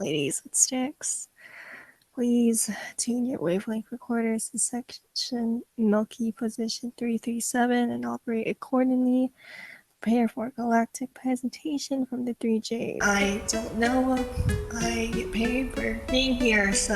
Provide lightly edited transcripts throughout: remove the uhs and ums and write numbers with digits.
Ladies with sticks, please tune your wavelength recorders to section Milky Position 337 and operate accordingly. Prepare for a galactic presentation from the 3J. I don't know. I get paid for being here, so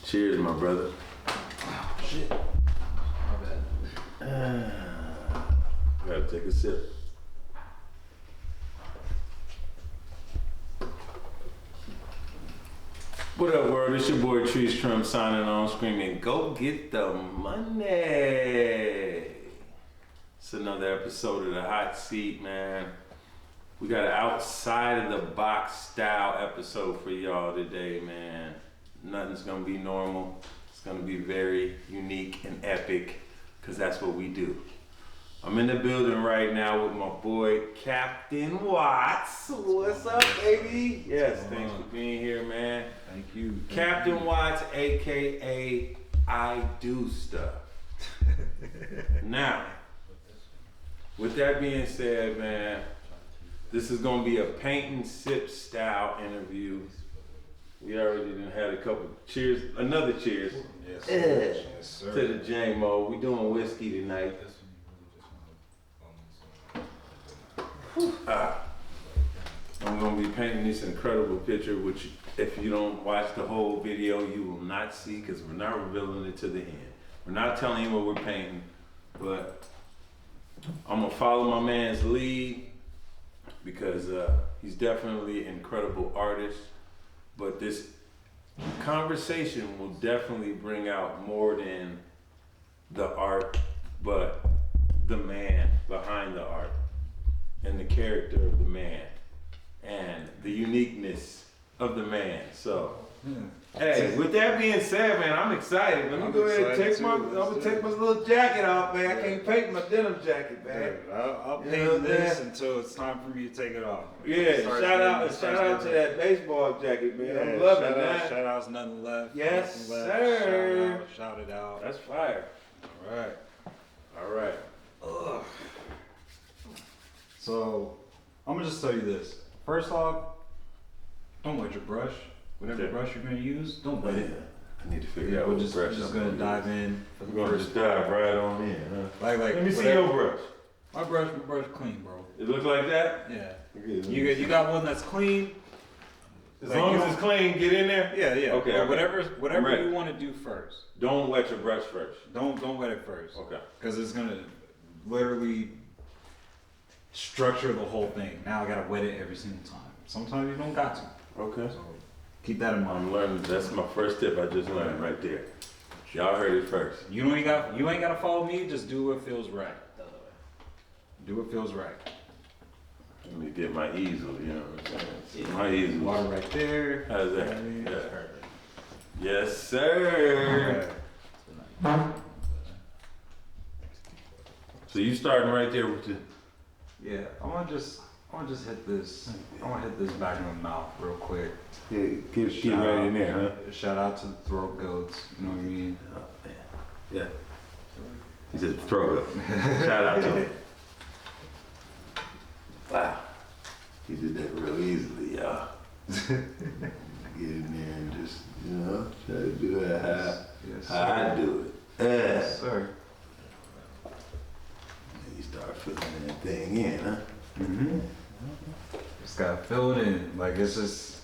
cheers, my brother. Oh, shit. My bad. Gotta take a sip. What up, world? It's your boy Trees Trim signing on, screaming, go get the money. It's another episode of the Hot Seat, man. We got an outside of the box style episode for y'all today, man. Nothing's gonna be normal. It's gonna be very unique and epic, because that's what we do. I'm in the building right now with my boy Capn Watts. What's up, baby? Yes, thanks for being here, man. Thank you. Capn Watts, aka I Do Stuff. Now, with that being said, man, this is gonna be a paint and sip style interview. We already done had a couple cheers, another cheers. Yes, sir. Yes, sir. To the J-Mo. We doing whiskey tonight. I'm gonna be painting this incredible picture, which if you don't watch the whole video, you will not see, because we're not revealing it to the end. We're not telling you what we're painting, but I'm gonna follow my man's lead, because he's definitely an incredible artist. But this conversation will definitely bring out more than the art, but the man behind the art and the character of the man and the uniqueness of the man. So, hey, with that being said, man, I'm excited. Let me go ahead and take my little jacket off, man. I can't paint my denim jacket, man. I'll paint this until it's time for me to take it off. Yeah, shout out to that baseball jacket, man. I'm loving that. Shout out's nothing left. Yes, nothing left. sir. Shout it out. That's fire. All right. Ugh. So, I'm gonna just tell you this. First off, don't wet your brush. Whatever brush you're gonna use, don't wet it. I need to figure out We're what just brush just I'm gonna dive in. We're gonna just dive right on in, huh? Like Let me see whatever. your brush. My brush clean, bro. It looks like that? Yeah. Okay, You got one that's clean. as long as it's clean, get in there? Yeah. Okay. Or okay. whatever you want to do first. Don't wet your brush first. Don't wet it first. Okay. Because it's gonna literally structure the whole thing. Now I gotta wet it every single time. Sometimes you don't got to. Okay. So keep that in mind. I'm learning. That's my first tip I just learned right there. Y'all heard it first. You ain't gotta follow me. Just do what feels right. Do what feels right. Let me get my easel, you know what I'm saying? My easel. Water right there. How's that? Yeah. Yeah. Yes, sir. So you starting right there with the... Yeah, I'm gonna just hit this. I'm gonna hit this back in the mouth real quick. Yeah, get right in there, huh? Shout out to the throat goats. You know what I mean? Oh, man. Yeah. He said throw it. Shout out to him. Wow. He did that real easily, y'all. Get in there and just, you know, try to do it how I do it. Yes, sir. And you start filling that thing in, huh? Mm-hmm. Just gotta fill it in. Like, it's just,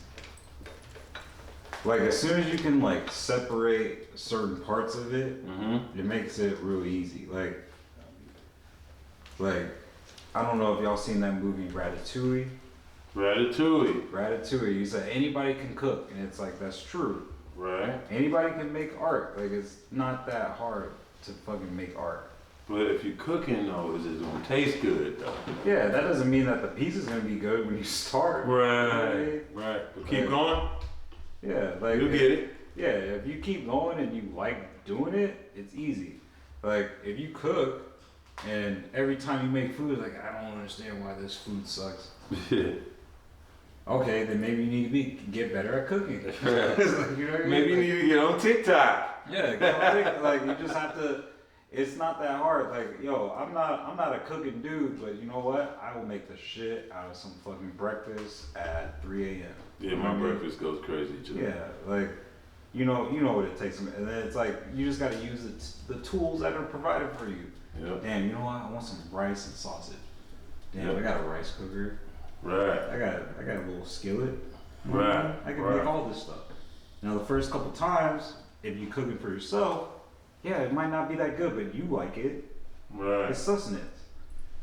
like, as soon as you can, like, separate certain parts of it, it makes it real easy. Like, I don't know if y'all seen that movie Ratatouille. Ratatouille. You said anybody can cook, and it's like, that's true. Right. Anybody can make art. Like, it's not that hard to fucking make art. But if you're cooking though, is it gonna taste good though? Yeah, that doesn't mean that the pizza's gonna be good when you start. Right. But keep going. Yeah, like You'll get it. Yeah, if you keep going and you like doing it, it's easy. Like if you cook and every time you make food, like I don't understand why this food sucks. Okay, then maybe you need to get better at cooking. Like, you know what I mean? Maybe you need to get on TikTok. Yeah, get on TikTok. Like you just have to. It's not that hard. Like yo, I'm not a cooking dude, but you know what? I will make the shit out of some fucking breakfast at 3 a.m. Yeah, my breakfast goes crazy too. Yeah, like you know what it takes, and then it's like you just got to use the tools that are provided for you. Yep. Damn, you know what? I want some rice and sausage. Damn, I got a rice cooker. Right. I got a little skillet. Right. I can make all this stuff. Now the first couple times, if you cooking for yourself, yeah, it might not be that good, but you like it. Right. It's sustenance.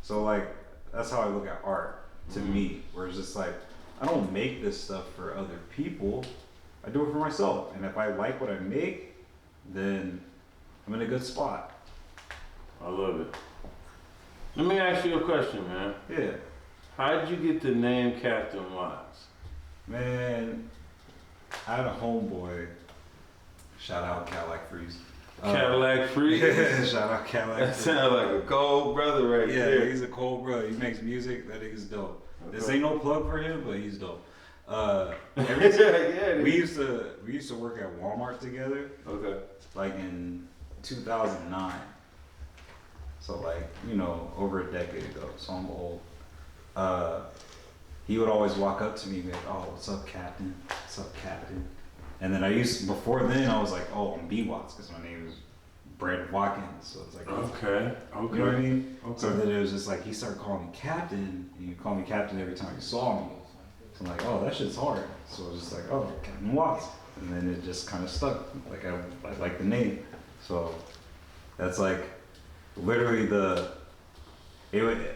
So like that's how I look at art to me. Where it's just like I don't make this stuff for other people. I do it for myself. And if I like what I make, then I'm in a good spot. I love it. Let me ask you a question, man. Yeah. How did you get the name Capn Watts? Man, I had a homeboy. Shout out Cadillac Freeze. Cadillac Freeze? Shout out Cadillac That Freeze. sounds like a cold brother right there. Yeah, he's a cold brother. He makes music. That nigga's dope. Okay. This ain't no plug for him, but he's dope. We used to work at Walmart together. Okay. Like in 2009. So like, you know, over a decade ago. So I'm old. He would always walk up to me and be like, "Oh, what's up, Captain? What's up, Captain?" And then before then I was like, "Oh, I'm B Watts," because my name is Brandon Watkins. So it's like, okay. You know what I mean? Okay. So then it was just like he started calling me Captain, and you call me Captain every time you saw me. So I'm like, oh, that shit's hard. So it was just like, oh, Capn Watts. And then it just kind of stuck. Like I like the name. So that's like literally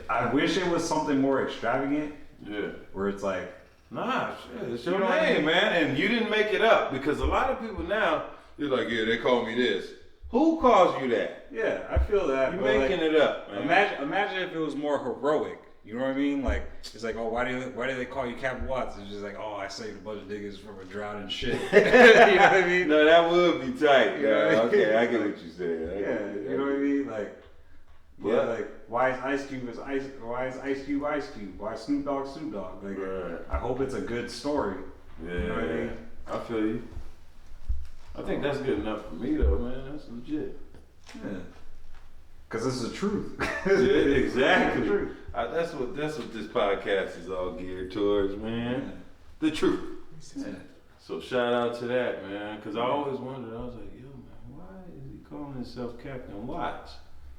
I wish it was something more extravagant. Yeah. Where it's like, nah, shit, it's your You know what I name, mean? man. And you didn't make it up because a lot of people now, they're like, yeah, they call me this. Who calls you that? yeah, I feel that. You're but making it up, man. Imagine if it was more heroic. You know what I mean? Like it's like, oh, why do they call you Capn Watts? It's just like, oh, I saved a bunch of niggas from a drought and shit. You know what I mean? No, that would be tight. You know what I mean? Okay, I get what you said. Yeah, you know what I mean? Like, yeah, like why is Ice Cube Ice Cube? Why is Snoop Dogg? Like, Right. I hope it's a good story. Yeah, You know what I mean? I feel you. I think that's good enough for me, though, man. That's legit. Yeah, because it's the truth. Yeah, exactly. It's the truth. That's what this podcast is all geared towards, man. The truth. Yeah. So shout out to that, man. Because I always wondered. I was like, yo, man, why is he calling himself Capn Watts?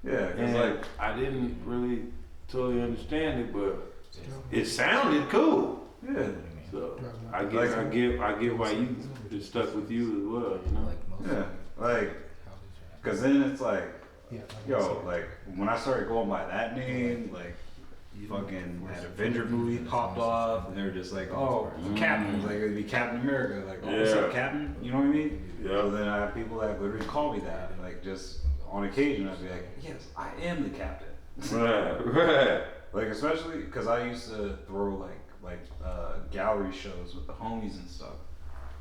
Yeah, because And like, I didn't really totally understand it, but it sounded cool. yeah, So I get why it stuck with you as well, you know? yeah, like, because then it's like, yo, like when I started going by that name, like fucking that Avenger movie popped off, and they were just like, oh, Captain, like it'd be Captain America, like, oh, what's up, Captain? You know what I mean? Yeah. So then I have people that literally call me that, and like just on occasion I'd be like, yes, I am the captain. Right. Like especially because I used to throw like gallery shows with the homies and stuff,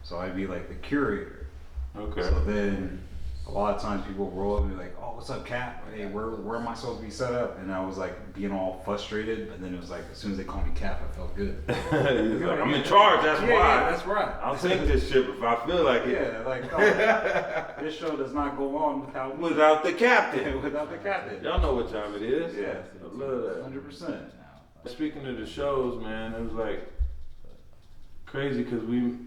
so I'd be like the curator. Okay. So then a lot of times people roll up and be like, oh, what's up, Cap? Hey, where am I supposed to be set up? And I was like being all frustrated, but then it was like as soon as they called me Cap, I felt good. He's like, I'm in charge, that's why. Yeah, that's right. I'll take this ship if I feel like it. Yeah, like oh, this show does not go on without me. Without the captain. Without the captain. Y'all know what time it is. Yeah, I love that. 100%. Speaking of the shows, man, it was like crazy because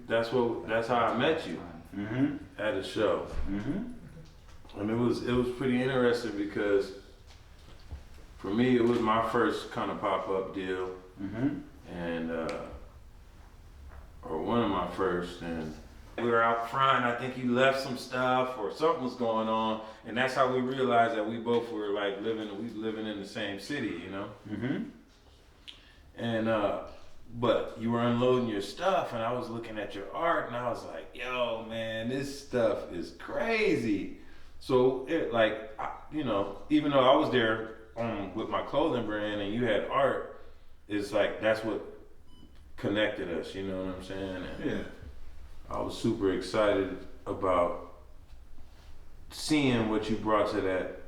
that's how I met you Mm-hmm. at a show. Mm-hmm. And it was pretty interesting because for me it was my first kind of pop-up deal, Mm-hmm. and or one of my first, and we were out front. I think you left some stuff or something was going on, and that's how we realized that we both were like living in the same city, you know. Mm-hmm. And but you were unloading your stuff, and I was looking at your art, and I was like, yo, man, this stuff is crazy. So even though I was there with my clothing brand and you had art, it's like that's what connected us. You know what I'm saying? And Yeah. I was super excited about seeing what you brought to that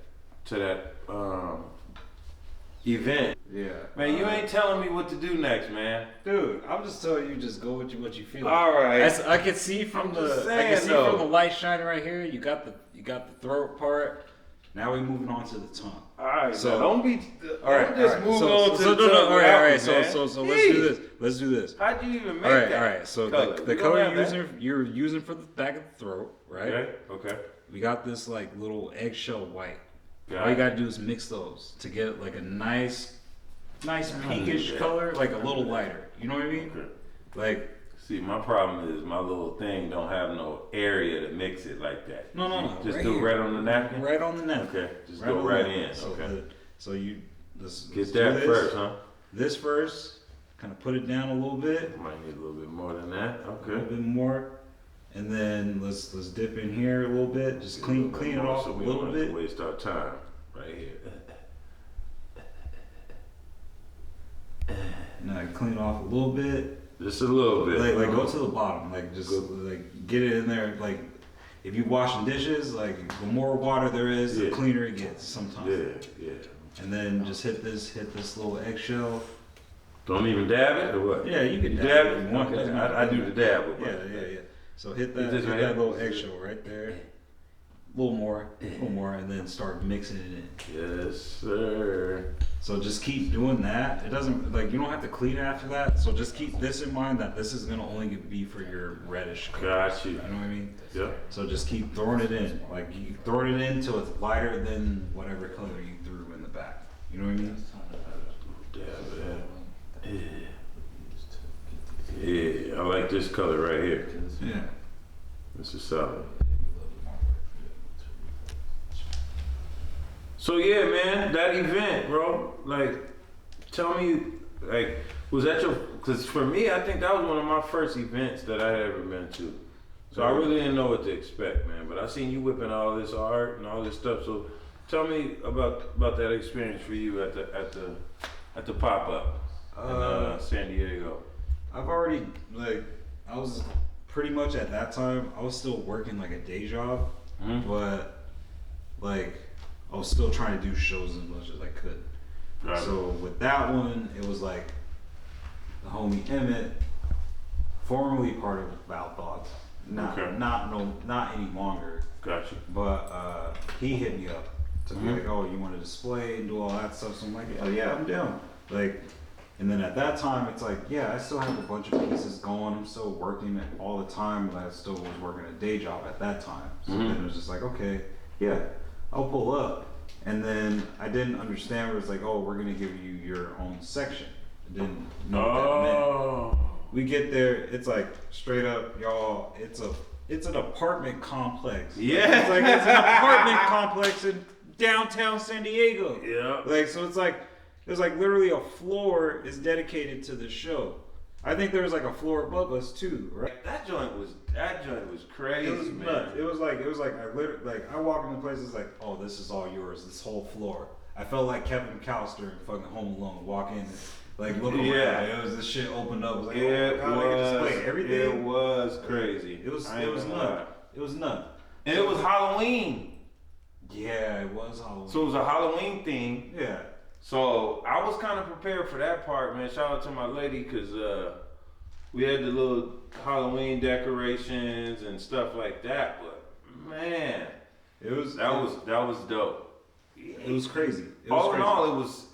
event. Yeah. Man, you ain't telling me what to do next, man. Dude, I'm just telling you, just go with what you feel. All right. I can see from I'm just I saying, can see though. from the light shining right here. You got the throat part. Now we moving on to the tongue. All right, So so don't just move so, on to so, the no, no, tongue all right, all right. man. So let's do this. Let's do this. How'd you even make All right, that? all right. So color? the We don't color have you're using for the back of the throat, right? Okay. We got this like little eggshell white. Got All you it. gotta do is mix those to get like a nice pinkish color, like a little lighter. You know what I mean? Okay. Like, See, my problem is my little thing don't have no area to mix it like that. no. Just right do it here. right on the napkin? Right on the napkin. Okay, just Right go on the right napkin. in. So Okay. so you let's Get do that this. first, huh? This first, kind of put it down a little bit, Might need a little bit more than that. a Okay. little bit more, and then let's dip in here a little bit. Just clean it off so a we little don't have to bit. waste our time right here. Now clean it off a little bit. Just a little bit. Like go to the bottom. Like just like get it in there. Like if you washing dishes, like the more water there is, the Yeah. cleaner it gets sometimes. Yeah. And then just hit this little eggshell. Don't even dab it or what? Yeah, you can dab dab it. it if you want. Okay. Doesn't matter. I do the dab with Yeah, mine. yeah. So hit Hit that, this hit right that here? little eggshell right there. A little more, and then start mixing it in. Yes, sir. So just keep doing that. It doesn't like you don't have to clean it after that. So just keep this in mind that this is gonna only be for your reddish color. Got you. You know what I mean? Yep. So just keep throwing it in. Like you throwing it in until it's lighter than whatever color you threw in the back. You know what I mean? Dab it. Yeah, I like this color right here. Yeah. This is solid. So yeah, man, that event, bro. Like, tell me, like, was that your? Because for me, I think that was one of my first events that I had ever been to. So I really didn't know what to expect, man. But I seen you whipping all this art and all this stuff. So tell me about that experience for you at the pop up in San Diego. I've already I was pretty much at that time I was still working like a day job, but like I was still trying to do shows as much as I could. Right. So with that one, it was like the homie Emmett, formerly part of Val Thoughts, not any longer. Gotcha. But he hit me up to be like, oh, you want to display and do all that stuff? So I'm like, oh yeah, I'm down. Like, and then at that time, it's like, yeah, I still have a bunch of pieces going. I'm still working all the time, but I still was working a day job at that time. So then it was just like, okay, yeah, I'll pull up. And then I didn't understand where it's like, oh, we're gonna give you your own section. I didn't know what that meant. We get there, it's like straight up, y'all. It's an apartment complex. Yeah. It's an apartment complex in downtown San Diego. Yeah. Like so, it's like there's like literally a floor is dedicated to the show. I think there was like a floor above us too, right? That joint was crazy, It was man. nuts. It was like I literally I walk into places like, oh, this is all yours. This whole floor. I felt like Kevin McAllister in fucking Home Alone. Walk in, like look around. Yeah. It was this shit opened up. It was like, It oh my God, I can display was. everything. It was crazy. It was I ain't gonna lie. nuts. It was nuts. And it was Halloween, Yeah, it was Halloween. so it was a Halloween theme. Yeah. So I was kind of prepared for that part, man. Shout out to my lady, cause we had the little Halloween decorations and stuff like that. But man, It was that was dope. It was crazy. It was All in crazy. all, it was.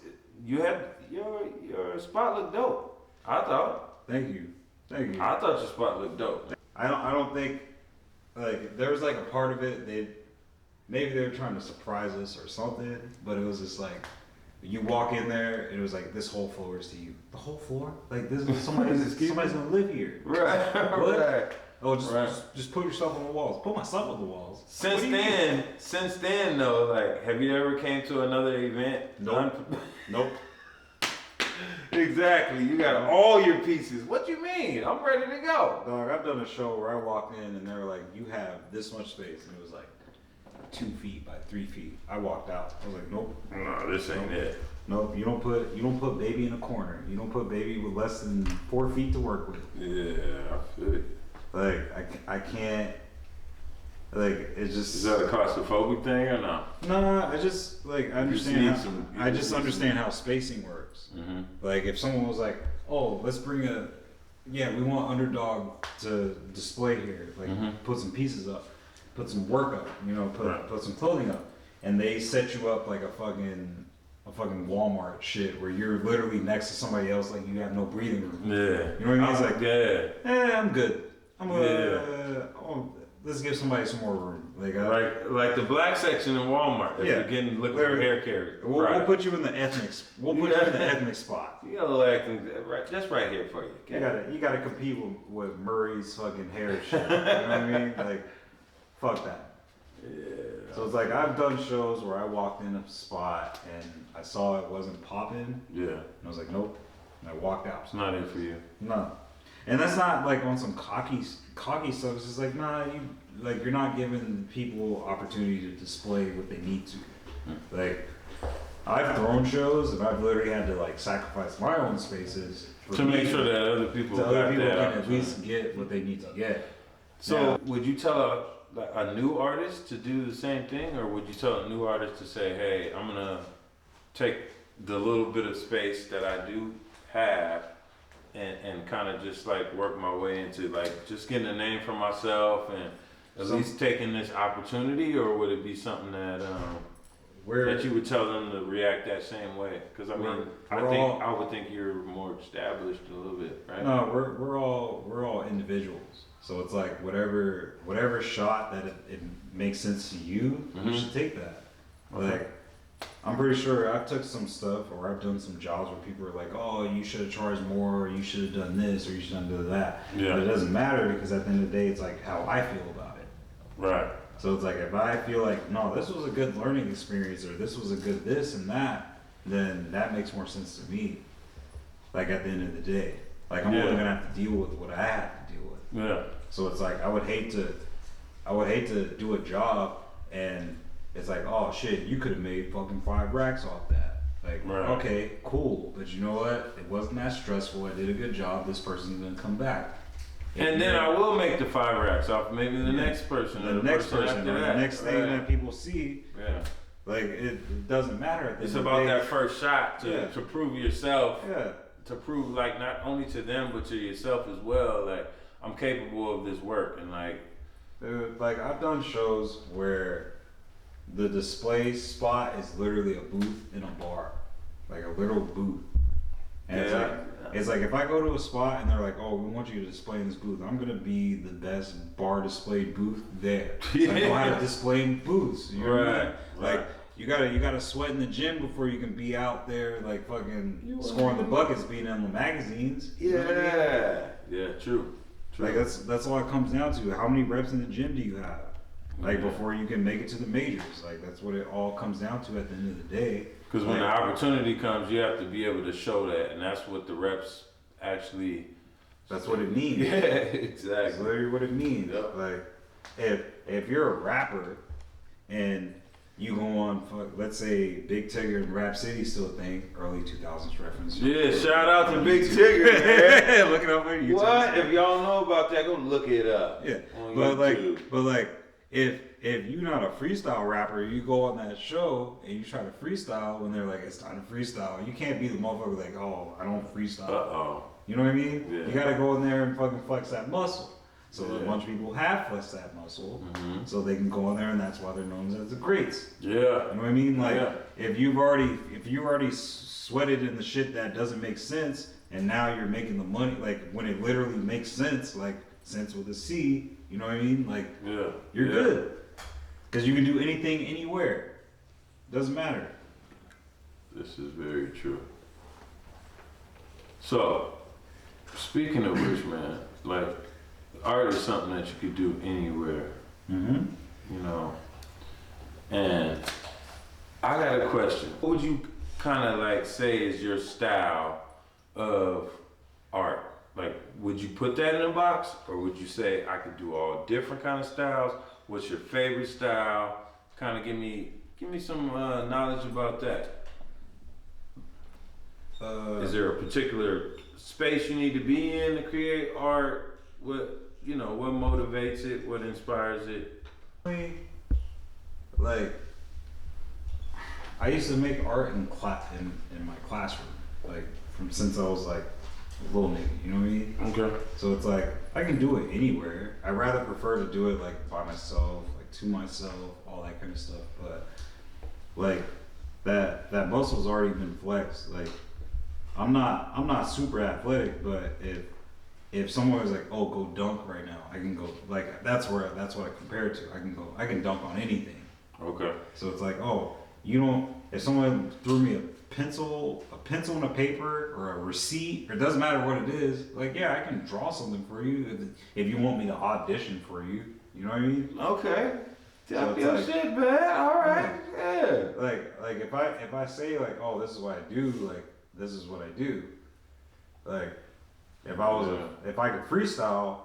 You had your spot looked dope. I thought. Thank you. I thought your spot looked dope. I don't think like there was like a part of it maybe they were trying to surprise us or something, but it was just like you walk in there and it was like this whole floor is to you. The whole floor? Like this is somebody's gonna live here. Right. What? Right. Oh, just put yourself on the walls. Put myself on the walls. Since then though, like, have you ever came to another event? Nope. Exactly. You got all your pieces. What you mean? I'm ready to go. Dog, I've done a show where I walked in and they were like, you have this much space. And it was like 2 feet by 3 feet. I walked out. I was like, nope. No, this ain't it. Nope. You don't put baby in a corner. You don't put baby with less than 4 feet to work with. Yeah, I feel it. Like I can't. Like it's just. Is that a claustrophobic thing or not? No, I just like I understand. I just understand how spacing works. Mm-hmm. Like if someone was like, "Oh, let's bring we want underdog to display here. Like put some pieces up, put some work up, put some clothing up," and they set you up like a fucking Walmart shit where you're literally next to somebody else, like you have no breathing room. Yeah, you know what I mean? It's like, yeah, I'm good. Let's give somebody some more room. Like the black section in Walmart. If you're looking for hair care. We'll put you in the ethnic. We'll put you in the ethnic spot. You got a little acting just right here for you. Okay? You gotta compete with Murray's fucking hair shit. You know what I mean? Like, fuck that. Yeah. So it's like I've done shows where I walked in a spot and I saw it wasn't popping. Yeah. And I was like, nope. And I walked out. It's not it for you. No. And that's not like on some cocky stuff. It's just like, nah, you're not giving people opportunity to display what they need to. Like, I've thrown shows and I've literally had to like sacrifice my own spaces to make sure that other people can at least get what they need to get. So, would you tell a new artist to do the same thing, or would you tell a new artist to say, "Hey, I'm gonna take the little bit of space that I do have and kind of just like work my way into like just getting a name for myself and at least taking this opportunity," or would it be something that that you would tell them to react that same way? Because I mean, I would think you're more established a little bit, right? No, we're all individuals. So it's like whatever shot that it makes sense to you, you should take that. Like, I'm pretty sure I've took some stuff or I've done some jobs where people are like, "Oh, you should have charged more, or you should have done this, or you should have done that." Yeah. But it doesn't matter because at the end of the day, it's like how I feel about it. Right. So it's like if I feel like, no, this was a good learning experience, or this was a good this and that, then that makes more sense to me. Like at the end of the day, like I'm only gonna have to deal with what I have to deal with. Yeah. So it's like I would hate to do a job and it's like, oh shit, you could have made fucking 5 racks off that. Like, okay, cool, but you know what? It wasn't that stressful. I did a good job. This person's gonna come back. And then I will make the 5 racks off maybe the next person, the next person, after or that. the next thing that people see. Yeah. Like it doesn't matter. It's about that first shot to prove yourself. Yeah. To prove like not only to them but to yourself as well. Like I'm capable of this work and like. Dude, like I've done shows where the display spot is literally a booth in a bar, like a literal booth. And it's like if I go to a spot and they're like, "Oh, we want you to display in this booth," I'm gonna be the best bar displayed booth there. I know how to display in booths. You know what I mean? Like you gotta sweat in the gym before you can be out there like fucking scoring the buckets, being in the magazines. Yeah. You know what I mean? Yeah. True. Like that's all it comes down to. How many reps in the gym do you have? Like before you can make it to the majors. Like that's what it all comes down to at the end of the day. Because when the opportunity comes, you have to be able to show that, and that's what the reps actually. That's what it means. Yeah, exactly. That's literally what it means. Yep. Like if you're a rapper and you go on, let's say Big Tigger and Rap City still a thing, early 2000s reference. Yeah, shout out to Big Tigger, man. Look it up on YouTube. What? If y'all know about that, go look it up. Yeah, on but YouTube. like, if you're not a freestyle rapper, you go on that show and you try to freestyle when they're like, it's time to freestyle. You can't be the motherfucker like, oh, I don't freestyle. You know what I mean? Yeah. You gotta go in there and fucking flex that muscle. So a bunch of people have flexed that muscle, so they can go in there, and that's why they're known as the greats. Yeah. You know what I mean? Like, if you already sweated in the shit that doesn't make sense, and now you're making the money, like when it literally makes sense, like sense with a C, you know what I mean? Like, you're good. Because you can do anything, anywhere. Doesn't matter. This is very true. So, speaking of which, man, like, art is something that you could do anywhere. You know? And I got a question. What would you kind of like say is your style of art? Like, would you put that in a box, or would you say I could do all different kind of styles? What's your favorite style? Kind of give me some knowledge about that. Is there a particular space you need to be in to create art? What motivates it? What inspires it? Like, I used to make art in my classroom, like since I was like a little nigga, you know what I mean? Okay. So it's like I can do it anywhere. I rather prefer to do it like by myself, like to myself, all that kind of stuff. But like that muscle's already been flexed. Like I'm not super athletic, but if someone was like, oh, go dunk right now, I can go. Like that's what I compare it to. I can dunk on anything. Okay. So it's like, oh, you don't. If someone threw me a pencil and a paper, or a receipt, it doesn't matter what it is. Like, yeah, I can draw something for you if you want me to audition for you. You know what I mean? Okay. So Tell your like, shit, man. All right. Yeah. like if I say like, oh, this is what I do, like this is what I do. Like if I could freestyle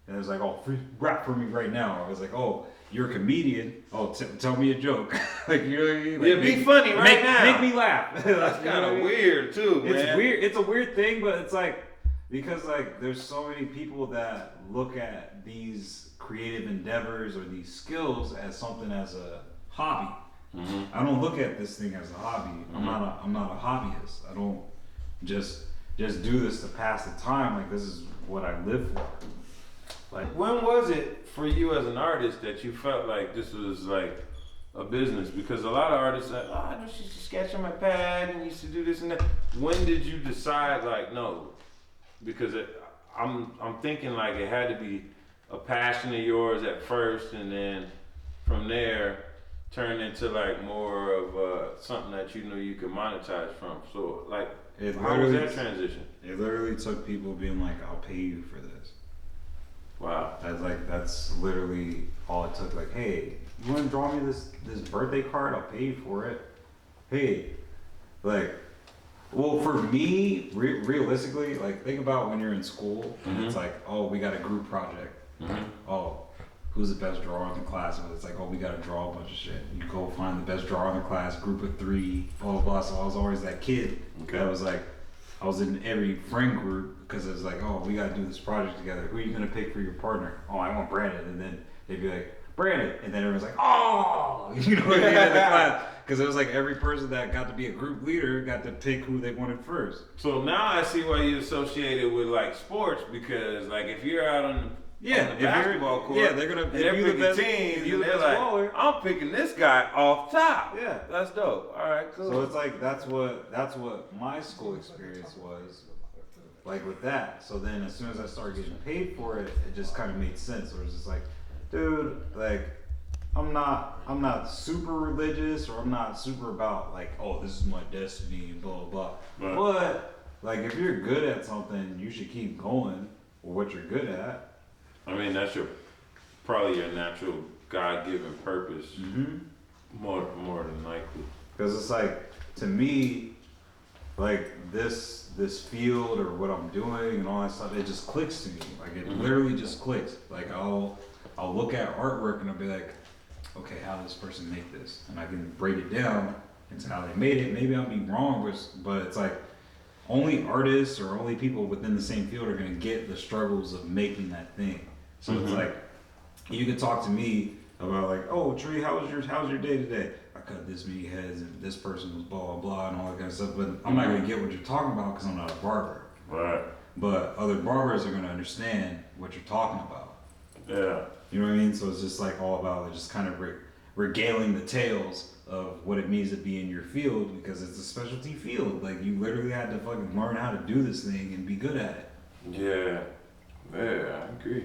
and it was like, oh, rap for me right now. I was like, oh, you're a comedian. Oh, tell me a joke. Like, you know what I mean? Like, Yeah, be funny right now. Make me laugh. That's kind of weird too, man. It's weird. It's a weird thing, but it's like because like there's so many people that look at these creative endeavors or these skills as something as a hobby. Mm-hmm. I don't look at this thing as a hobby. Mm-hmm. I'm not a hobbyist. I don't just do this to pass the time. Like this is what I live for. Like, when was it for you as an artist that you felt like this was like a business? Because a lot of artists are like, oh, I used to sketch on my pad and used to do this and that. When did you decide like, no? Because I'm thinking like it had to be a passion of yours at first, and then from there turn into like more of something that you knew you could monetize from. So like, how was that transition? It literally took people being like, I'll pay you for this. Wow. That's literally all it took. Like, hey, you want to draw me this birthday card? I'll pay you for it. Hey, like, well, for me, realistically, like, think about when you're in school and it's like, oh, we got a group project. Oh, who's the best drawer in the class? And it's like, oh, we got to draw a bunch of shit. You go find the best drawer in the class, group of 3, blah, blah, blah. So I was always that kid that was like, I was in every friend group because it was like, oh, we got to do this project together. Who are you going to pick for your partner? Oh, I want Brandon. And then they'd be like, Brandon. And then everyone's like, oh, you know what I mean, in the class. Because it was like every person that got to be a group leader got to pick who they wanted first. So now I see why you associated with like sports, because like if you're out on the basketball court, they're gonna. And they're picking teams, and they're like, baller. I'm picking this guy off top. Yeah, that's dope. All right, cool. So it's like that's what my school experience was like with that. So then as soon as I started getting paid for it, it just kind of made sense. It was just like, dude, like I'm not super religious, or I'm not super about like, oh, this is my destiny and blah blah blah. But like if you're good at something, you should keep going with what you're good at. I mean, that's probably your natural God-given purpose, more than likely. Because it's like, to me, like this field or what I'm doing and all that stuff, it just clicks to me. Like it literally just clicks. Like I'll look at artwork and I'll be like, okay, how did this person make this? And I can break it down into how they made it. Maybe I'll be wrong, but it's like, only artists or only people within the same field are gonna get the struggles of making that thing. So it's like, you can talk to me about like, oh, Tree, how's your day today? I cut this many heads and this person was blah, blah, blah, and all that kind of stuff. But I'm not gonna get what you're talking about because I'm not a barber. Right. But other barbers are gonna understand what you're talking about. Yeah. You know what I mean? So it's just like all about like, just kind of regaling the tales of what it means to be in your field, because it's a specialty field. Like you literally had to fucking learn how to do this thing and be good at it. Yeah. Yeah, I agree.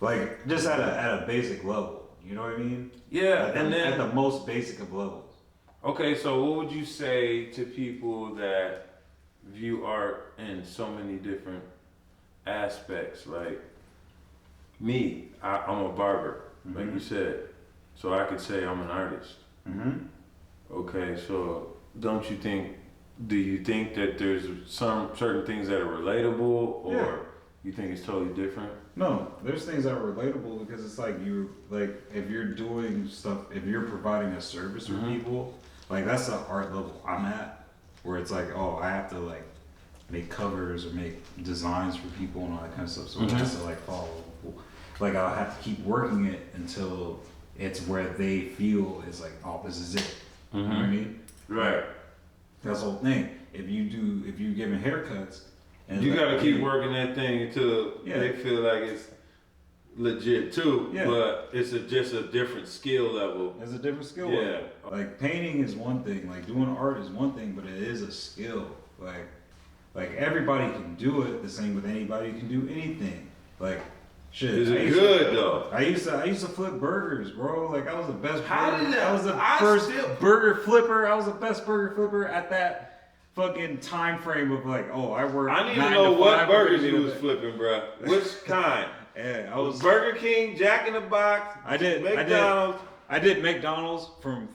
Like just at a basic level, you know what I mean? Yeah, and then at the most basic of levels. Okay, so what would you say to people that view art in so many different aspects? Like me, I'm a barber, like you said, so I could say I'm an artist. Okay, so do you think that there's some certain things that are relatable, or You think it's totally different? No, there's things that are relatable because it's like if you're doing stuff, if you're providing a service for people, like that's the art level I'm at, where it's like, oh, I have to like make covers or make designs for people and all that kind of stuff. So it has to like follow. Like I'll have to keep working it until it's where they feel is like, oh, this is it. You know what I mean? Right. That's the whole thing. If you're giving haircuts, and You like, gotta keep working that thing until they feel like it's legit too. Yeah. But it's just a different skill level. It's a different skill. Yeah. Level. Like painting is one thing. Like doing art is one thing, but it is a skill. Like everybody can do it. The same with anybody can do anything. Like shit. Is it good though? I used to flip burgers, bro. Like I was the best. I was the first burger flipper. I was the best burger flipper at that fucking time frame of like, oh, I worked. I need to know what burgers you was flipping, bro. Which kind? Yeah, I was Burger King, Jack in the Box. McDonald's. I did McDonald's from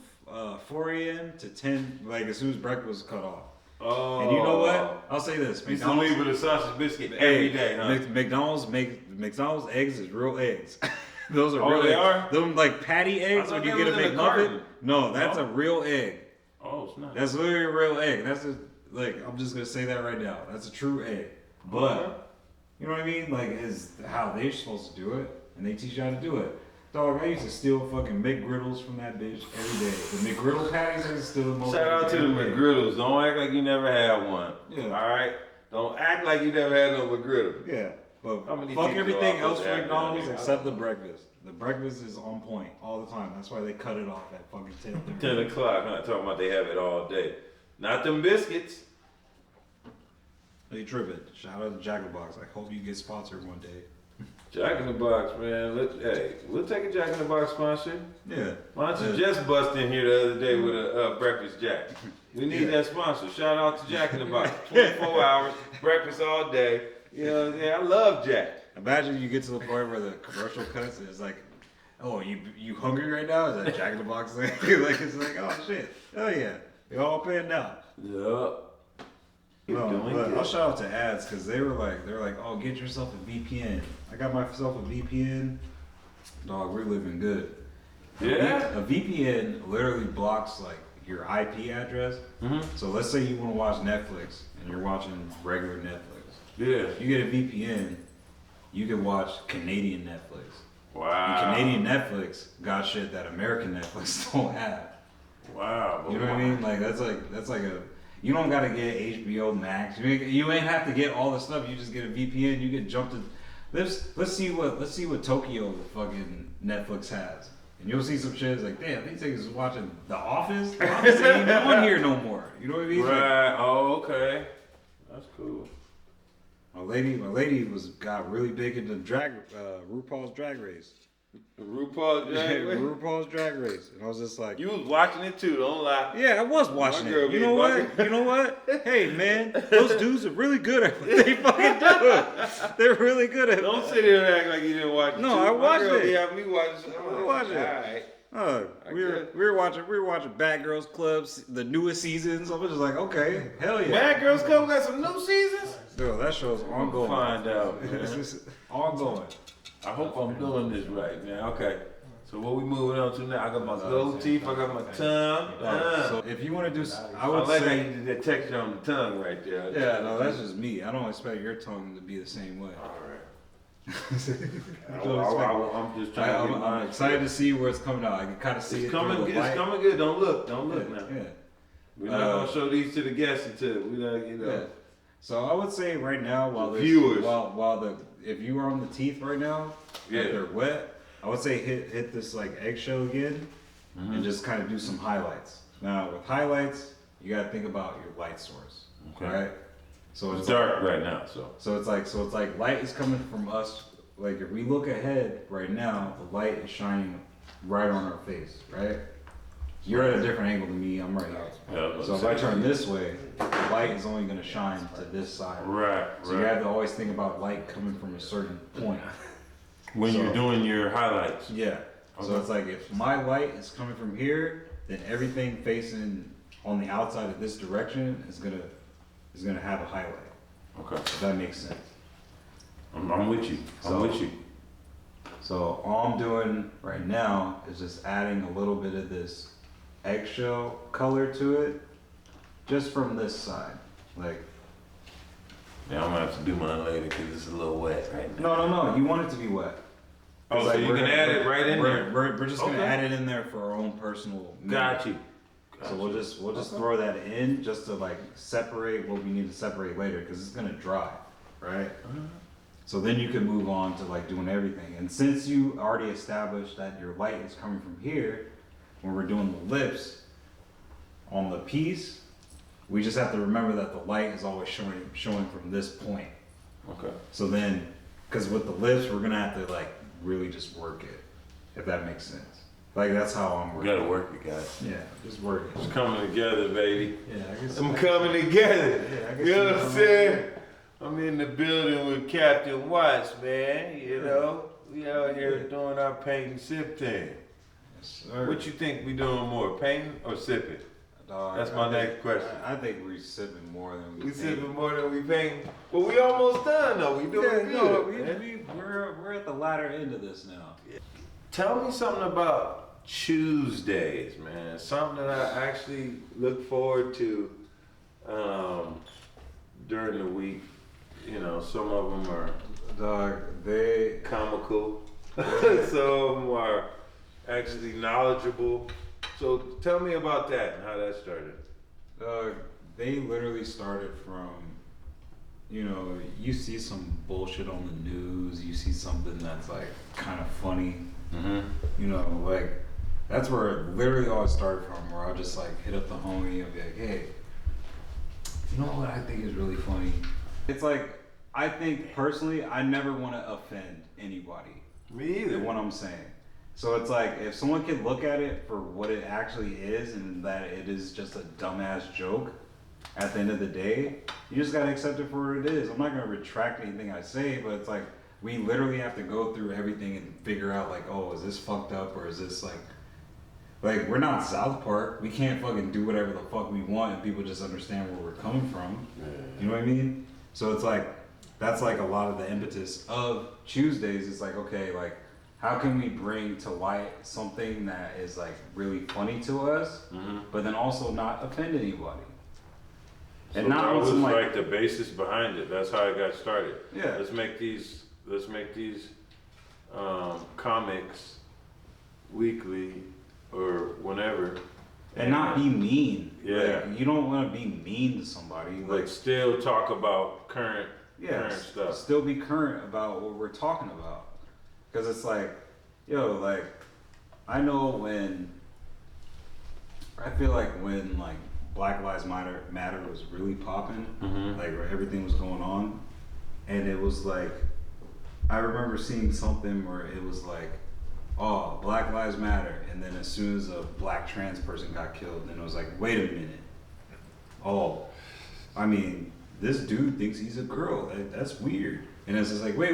4 a.m. to 10, like as soon as breakfast was cut off. Oh. And you know what? I'll say this: You used to leave with a sausage biscuit every day, huh? McDonald's eggs is real eggs. Those are real they eggs. are? Them like patty eggs when you get a McMuffin. No, that's a real egg. Oh, it's not. That's literally a real egg. I'm just gonna say that right now. That's a true egg. But you know what I mean? Like, is how they're supposed to do it, and they teach you how to do it. Dog, I used to steal fucking McGriddles from that bitch every day. The McGriddle patties are still the most. Shout out to the McGriddles. Don't act like you never had one. Yeah. All right. Don't act like you never had no McGriddle. Yeah. But How many fuck people everything are else supposed for to have McDonald's that? except the breakfast. The breakfast is on point all the time. That's why they cut it off at fucking 10. 10 o'clock. I'm not talking about they have it all day. Not them biscuits. They tripping. Shout out to Jack in the Box. I hope you get sponsored one day. Jack in the Box, man. We'll take a Jack in the Box sponsor. Yeah. Why don't you just bust in here the other day with a breakfast Jack? We need that sponsor. Shout out to Jack in the Box. 24 hours, breakfast all day. You know what I'm saying? I love Jack. Imagine you get to the point where the commercial cuts and it's like, oh, you hungry right now? Is that Jack in the Box thing? Like it's like, oh shit, oh yeah, you're all paying now. Yup. No, but I'll shout out to ads because they were like, oh, get yourself a VPN. I got myself a VPN. Dog, we're living good. Yeah. A VPN literally blocks like your IP address. So let's say you want to watch Netflix and you're watching regular Netflix. Yeah. You get a VPN, you can watch Canadian Netflix. Wow. And Canadian Netflix got shit that American Netflix don't have. Wow. You know what I mean? Like that's like a. You don't gotta get HBO Max. You ain't have to get all the stuff. You just get a VPN. You can jump to. Let's see what Tokyo fucking Netflix has, and you'll see some shit. It's like, damn, these niggas is watching The Office. The Office ain't even on here no more. You know what I mean? Right. Oh, okay. That's cool. My lady got really big into RuPaul's Drag Race. RuPaul's Drag Race? RuPaul's Drag Race, and I was just like, You was watching it too, don't lie. yeah, I was watching it. You know what? Hey man, those dudes are really good at what they fucking do. They're really good at it. Don't sit here and act like you didn't watch it. No, too. I watched My girl it. be having me watch it. I watched it. Alright. We were watching Bad Girls Clubs, the newest seasons. I was just like, okay, hell yeah. Bad Girls Club got some new seasons? Dude, that show's ongoing. Find out, man. It's just ongoing. I hope I'm doing this right now. Okay. So what we moving on to now? I got my gold teeth, I got my tongue. So if you want to do, I I would like how say, you did that texture on the tongue right there. yeah, no, that's just me. I don't expect your tongue to be the same way. Alright. Don't expect- I'm just trying to get I'm mine excited to see where it's coming out. I can kind of see It's it. coming through good. the It's light. coming good. Don't look now. Yeah. We're not gonna show these to the guests until we don't, Yeah. So I would say right now, Viewers. if you are on the teeth right now, Yeah. if they're wet, I would say hit this like eggshell again, and just kind of do some highlights. Now with highlights, you gotta think about your light source, Okay. right? So It's dark right now, so. it's like light is coming from us. Like if we look ahead right now, the light is shining right on our face, right? You're at a different angle than me. I'm right here. Yeah, So if I turn this way, the light is only going to shine to this side. Right. So you have to always think about light coming from a certain point. When So- you're doing your highlights. Yeah. So it's like if my light is coming from here, then everything facing on the outside of this direction is gonna have a highlight. Okay. If that makes sense. I'm with you. I'm with you. So all I'm doing right now is just adding a little bit of this eggshell color to it, just from this side. Like, Yeah, I'm gonna have to do mine later because it's a little wet right now. no, you want it to be wet. Oh, so you can add it right in there. We're just gonna add it in there for our own personal. Got you. So we'll just throw that in just to like separate what we need to separate later because it's gonna dry, right? So then you can move on to like doing everything. And since you already established that your light is coming from here, when we're doing the lips on the piece, we just have to remember that the light is always showing from this point. Okay. So then, because with the lips, we're gonna have to like really just work it, if that makes sense. Like that's how I'm We working. gotta work it, guys. Yeah, just work it. It's coming together, baby. Yeah, I guess. I'm coming together. Yeah, I guess You know what I'm saying? I'm in the building with Capn Watts, man. You know, we out here doing our paint and sip thing. Yes, sir. What you think we doing more, painting or sipping? Dog, That's my I next think- question. I think we're sipping more than we We think. sipping more than we painting. Well, we almost done though. We doing good. We're at the latter end of this now. Tell me something about Tuesdays, man. Something that I actually look forward to during the week. You know, some of them are Dog, they comical. Some of them are actually knowledgeable. So tell me about that and how that started. they literally started from, you know, you see some bullshit on the news, you see something that's like kind of funny, you know, like that's where it literally all started from. Where I'll just like hit up the homie and be like, hey, you know what I think is really funny? It's like, I think personally, I never want to offend anybody. Me either. In what I'm saying. So it's like, if someone can look at it for what it actually is and that it is just a dumbass joke, at the end of the day, you just gotta accept it for what it is. I'm not gonna retract anything I say, but it's like, we literally have to go through everything and figure out like, oh, is this fucked up or is this like we're not South Park. We can't fucking do whatever the fuck we want and people just understand where we're coming from. You know what I mean? So it's like, that's like a lot of the impetus of Tuesdays. It's like, okay, like, how can we bring to light something that is like really funny to us, but then also not offend anybody? And So not that was on some like the basis behind it. That's how it got started. Yeah. Let's make these comics weekly or whenever. and not be mean. Yeah. Like, you don't want to be mean to somebody. Like still talk about current stuff. Still be current about what we're talking about. Because it's like, yo, like, I know when, I feel like when, like, Black Lives Matter was really popping, like, where everything was going on, and it was like, I remember seeing something where it was like, oh, Black Lives Matter, and then as soon as a black trans person got killed, then it was like, wait a minute. Oh, I mean, this dude thinks he's a girl. That's weird. And it's just like, wait.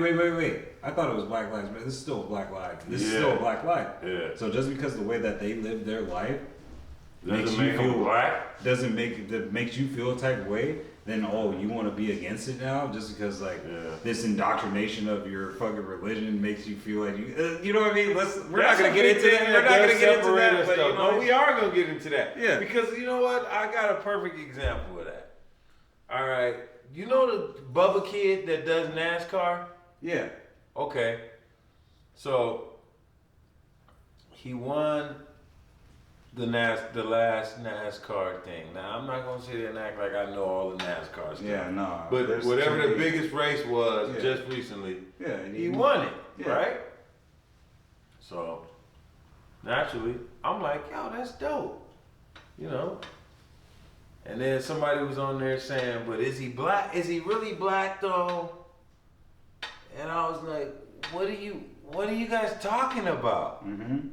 I thought it was Black Lives Matter. This is still a black life. This is still a black life. Yeah. So just because the way that they live their life Doesn't make them black. doesn't make that makes you feel a type of way, then oh, you want to be against it now just because like this indoctrination of your fucking religion makes you feel like you know what I mean? We're not gonna get into that. We're not gonna get into that. But you know, no, we are gonna get into that. Yeah. Because you know what? I got a perfect example of that. All right. You know the Bubba kid that does NASCAR? yeah. Okay. So he won the last NASCAR thing. Now I'm not gonna sit there and act like I know all the NASCAR stuff. Yeah, no. But there's whatever too the many- biggest race was just recently, yeah, and he won it, Yeah. right? So naturally, I'm like, yo, that's dope, you know. And then somebody was on there saying, but is he black? Is he really black though? And I was like, what are you guys talking about? Mm-hmm.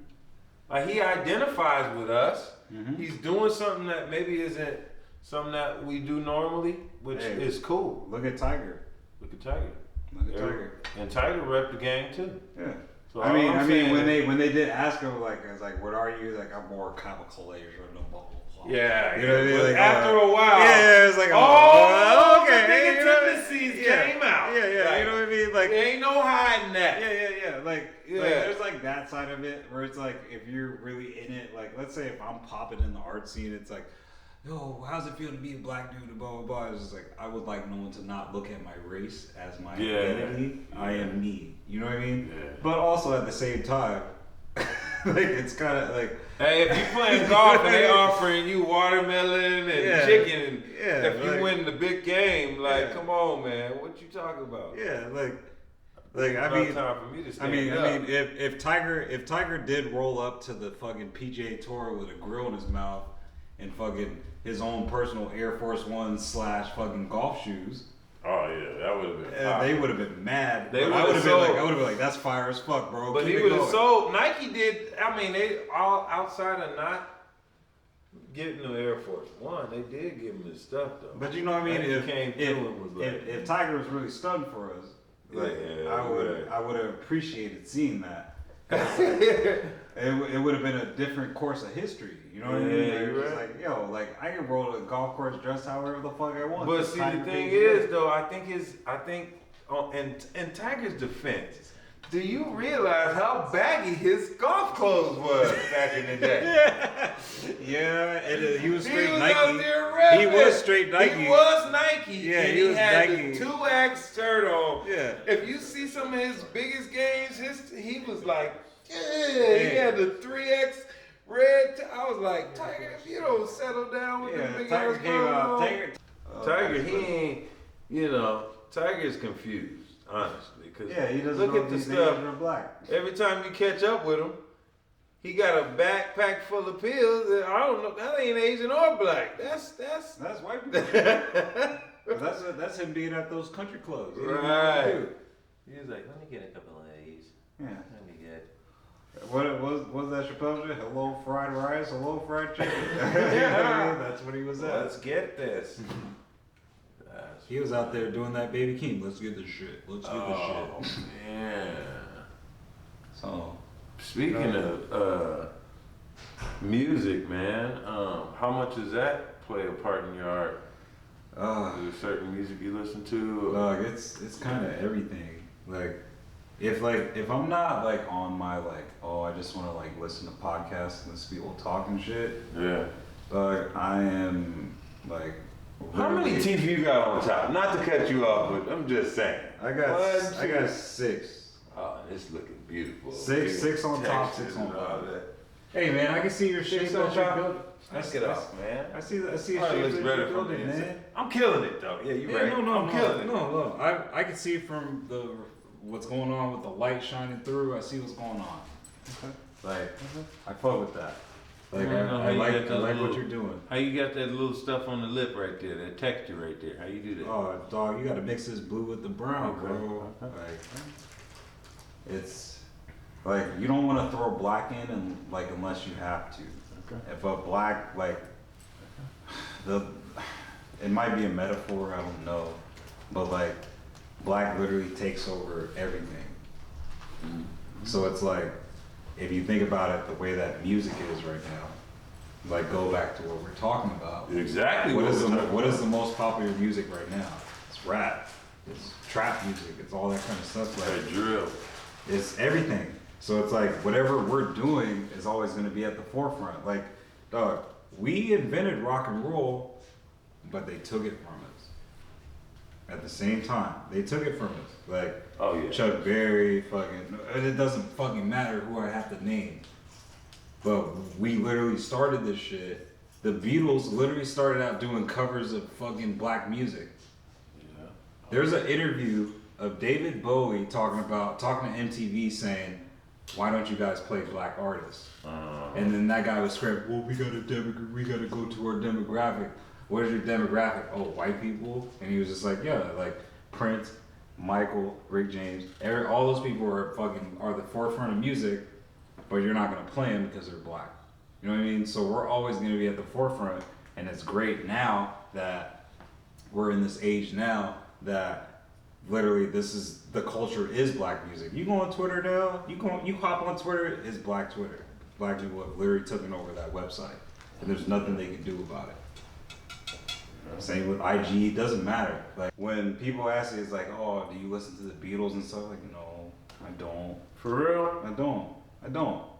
Like he identifies with us. Mhm. He's doing something that maybe isn't something that we do normally, which Hey. is cool. Look at Tiger. Look at Tiger. Look at Tiger. And Tiger repped the gang too. Yeah. So I all mean, I'm saying when they did ask him, like, I was like, what are you? He's like, I'm more kind of Collages or no blah blah blah. Yeah, You know what I mean? but Like, after a while, yeah, it's like, oh, okay, the you know what I mean? tendencies Yeah. came out. Yeah, Like, you know what I mean? Like, there ain't no hiding that. yeah. Like, there's like that side of it where it's like if you're really in it. Like, let's say if I'm popping in the art scene, it's like, yo, how's it feel to be a black dude? Blah blah blah. It's just like I would like no one to not look at my race as my identity. I am me. You know what I mean? Yeah. But also at the same time, like it's kind of like. Hey, if you playing golf and they offering you watermelon and chicken, if you win the big game, like, come on, man, what you talking about? Yeah, like I mean, time for me to stand up. if Tiger did roll up to the fucking PGA Tour with a grill in his mouth and fucking his own personal Air Force One / fucking golf shoes. Oh yeah, that would have been. They would have been mad. I would have been like, that's fire as fuck, bro. But he would have sold. Nike did. I mean, they all outside of not getting the Air Force One, they did give him his stuff though. But you know what I mean? If Tiger was really stunned for us, like I would have appreciated seeing that. It would have been a different course of history. You know what I mean? Like, you're right. Like, yo, like I can roll to the golf course dressed however the fuck I want. But see, the thing is, though, I think in Tiger's defense, do you realize how baggy his golf clothes was back in the day? He was straight Nike. Nike. He was straight Nike. He was Nike. Yeah, and he was had Nike. the 2X shirt on. Yeah. If you see some of his biggest games, he was like, he had the 3X red. I was like, Tiger, if you don't settle down with the big Tiger ass came out. Tiger, he ain't, Tiger's confused, honestly. Cause he doesn't look know at the these stuff. Asian or black. Every time you catch up with him, he got a backpack full of pills. And I don't know, that ain't Asian or black. That's white people. That's him being at those country clubs. Right. He was like, let me get a couple of these. Yeah. Let me get. What was that Chappelle shit? Hello fried rice, hello fried chicken. That's what he was at. Let's get this. He was out there doing that baby king. Let's get this shit. Let's get this shit. Oh man. So speaking of music, man, how much does that play a part in your art? Is there certain music you listen to? It's kind of everything. If I'm not like on my I just want to like listen to podcasts and listen to people talk and shit. Yeah. I am like. How many teeth you got on top? Not to cut you off, but I'm just saying. I got 6. Oh, it's looking beautiful. Six on top, 6 on bottom. Hey man, I can see your shape that you're building. Let's get off, man. I see a shape Probably that looks you're better from building, the inside. man. I'm killing it though. Yeah, you're right. I'm killing it. No. I can see from what's going on with the light shining through. I see what's going on. Okay. I fuck with that. I like what you're doing. How you got that little stuff on the lip right there, that texture right there? How you do that? Oh, dog, you gotta mix this blue with the brown, bro. It's like you don't want to throw black in and unless you have to. Okay. If a black it might be a metaphor, I don't know, but black literally takes over everything. Mm-hmm. So it's like. If you think about it, the way that music is right now, go back to what we're talking about. Exactly. What is the most popular music right now? It's rap. It's trap music. It's all that kind of stuff. Drill. It's everything. So it's whatever we're doing is always going to be at the forefront. Dog, we invented rock and roll, but they took it from us. At the same time, they took it from us. Chuck Berry, it doesn't fucking matter who I have to name. But we literally started this shit. The Beatles literally started out doing covers of fucking black music. Yeah. There's an interview of David Bowie talking to MTV saying, why don't you guys play black artists? And then that guy was screaming, well, we gotta go to our demographic. What is your demographic? Oh, white people? And he was just like, yeah, Prince, Michael, Rick James, all those people are the forefront of music, but you're not gonna play them because they're black. You know what I mean? So we're always gonna be at the forefront, and it's great now that we're in this age now that literally the culture is black music. You go on Twitter now, you hop on Twitter, it's black Twitter. Black people have literally taken over that website, and there's nothing they can do about it. Same with IG, it doesn't matter. Like when people ask me, it's like, oh, do you listen to the Beatles and stuff? Like, no, I don't. For real? I don't.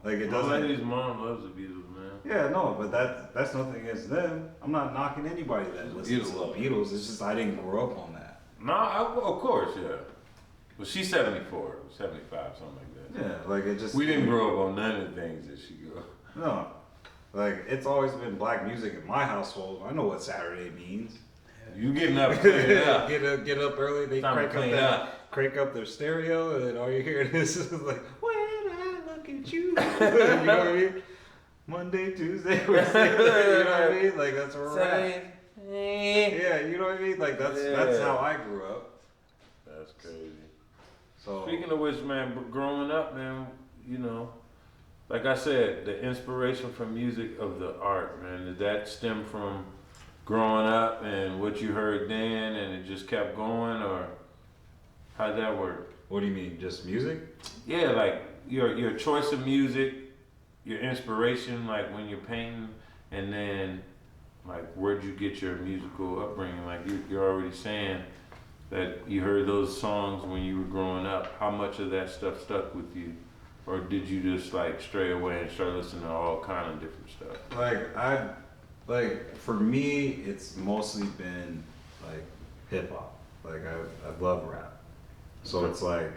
Like it My doesn't. lady's mom loves the Beatles, man. Yeah, no, but that's nothing against them. I'm not knocking anybody that listens to the Beatles. It's just I didn't grow up on that. No, of course, yeah. Well, she's 74, 75, something like that. Yeah, like it just. We didn't grow up on none of the things that she grew up. No, like it's always been black music in my household. I know what Saturday means. You getting up, cleaning up. get up early. They Time to clean up. crank up their stereo, and all you hear is like, when I look at you. You know what I mean? Monday, Tuesday, Wednesday. You know what I mean? Like that's where we're at. Yeah, you know what I mean? Like that's how I grew up. That's crazy. So Speaking of which, man, growing up, man, you know, like I said, the inspiration from music of the art, man, did that stem from growing up and what you heard then, and it just kept going, or how'd that work? what do you mean? Just music? Yeah, like your choice of music, your inspiration, like when you're painting, and then like where'd you get your musical upbringing? Like you're already saying that you heard those songs when you were growing up. How much of that stuff stuck with you, or did you just like stray away and start listening to all kind of different stuff? Like for me, it's mostly been like hip hop. Like I love rap, so it's like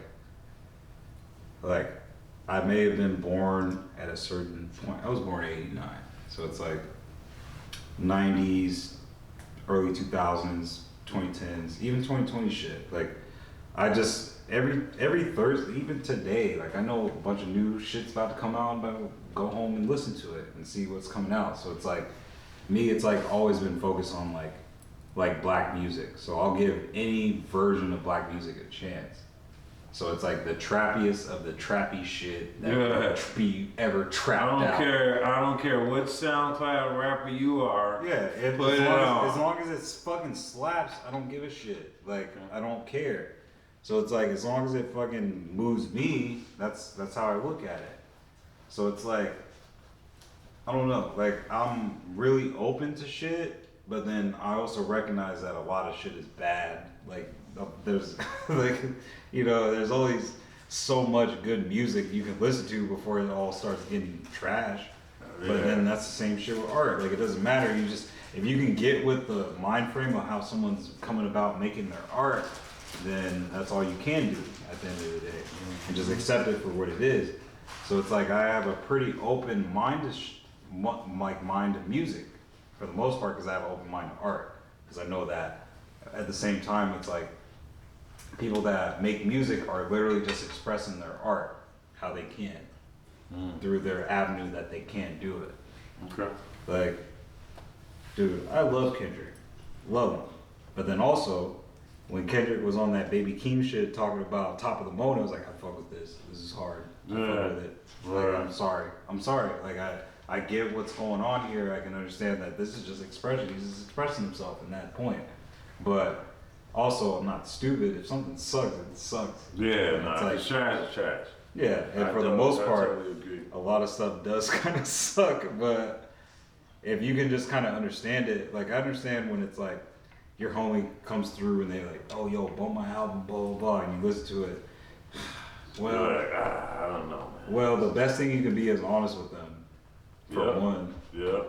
I may have been born at a certain point. I was born in '89, so it's like '90s, early 2000s, 2010s, even 2020 shit. Like I just every Thursday, even today, like I know a bunch of new shit's about to come out, and I'm about to go home and listen to it and see what's coming out. So it's like me, it's like always been focused on like black music. So I'll give any version of black music a chance. So it's like the trappiest of the trappy shit that could be ever trapped out. I don't care what SoundCloud rapper you are. Yeah, as long as it's fucking slaps, I don't give a shit. Like I don't care. So it's like as long as it fucking moves me, that's how I look at it. So it's like I don't know. Like I'm really open to shit, but then I also recognize that a lot of shit is bad. Like there's like there's always so much good music you can listen to before it all starts getting trash. Yeah. But then that's the same shit with art. Like it doesn't matter. If you can get with the mind frame of how someone's coming about making their art, then that's all you can do at the end of the day, and just accept it for what it is. So it's like I have a pretty open mind to music for the most part, because I have an open mind to art, because I know that at the same time it's like people that make music are literally just expressing their art how they can through their avenue that they can't do it. Okay. Like, dude, I love Kendrick, love him, but then also when Kendrick was on that Baby Keem shit talking about Top of the Moon, I was like, I fuck with this. This is hard. I fuck with it. Like, I'm sorry. Like I get what's going on here. I can understand that this is just expression. He's just expressing himself in that point. But also, I'm not stupid. If something sucks, it sucks. Yeah, it's like trash is trash. Yeah, and for the most part, totally a lot of stuff does kind of suck. But if you can just kind of understand it, like I understand when it's like your homie comes through and they like, oh yo, bump my album, blah blah blah, and you listen to it. Well, I don't know, man. Well, the best thing you can be is honest with them, for one. Yeah.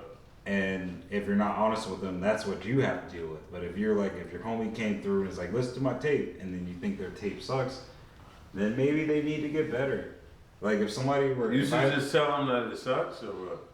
And if you're not honest with them, that's what you have to deal with. But if your homie came through and is like, listen to my tape, and then you think their tape sucks, then maybe they need to get better. Like if somebody were, you should just tell them that it sucks, or what?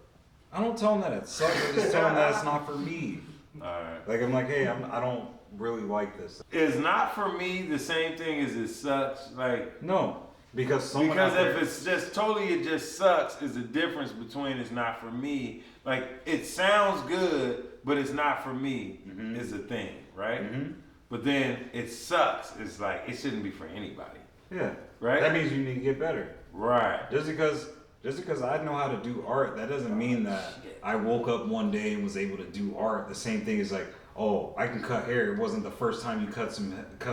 I don't tell them that it sucks. I just tell them that it's not for me. Alright. Like I'm like, hey, I don't really like this. It's not for me the same thing as it sucks. Like no. Because if it's just totally it just sucks is the difference between it's not for me. Like it sounds good, but it's not for me is the thing, right? Mm-hmm. But then it sucks. It's like it shouldn't be for anybody. Yeah. Right? That means you need to get better. Right. Just because I know how to do art, that doesn't mean that I woke up one day and was able to do art. The same thing is like, oh, I can cut hair. It wasn't the first time you cut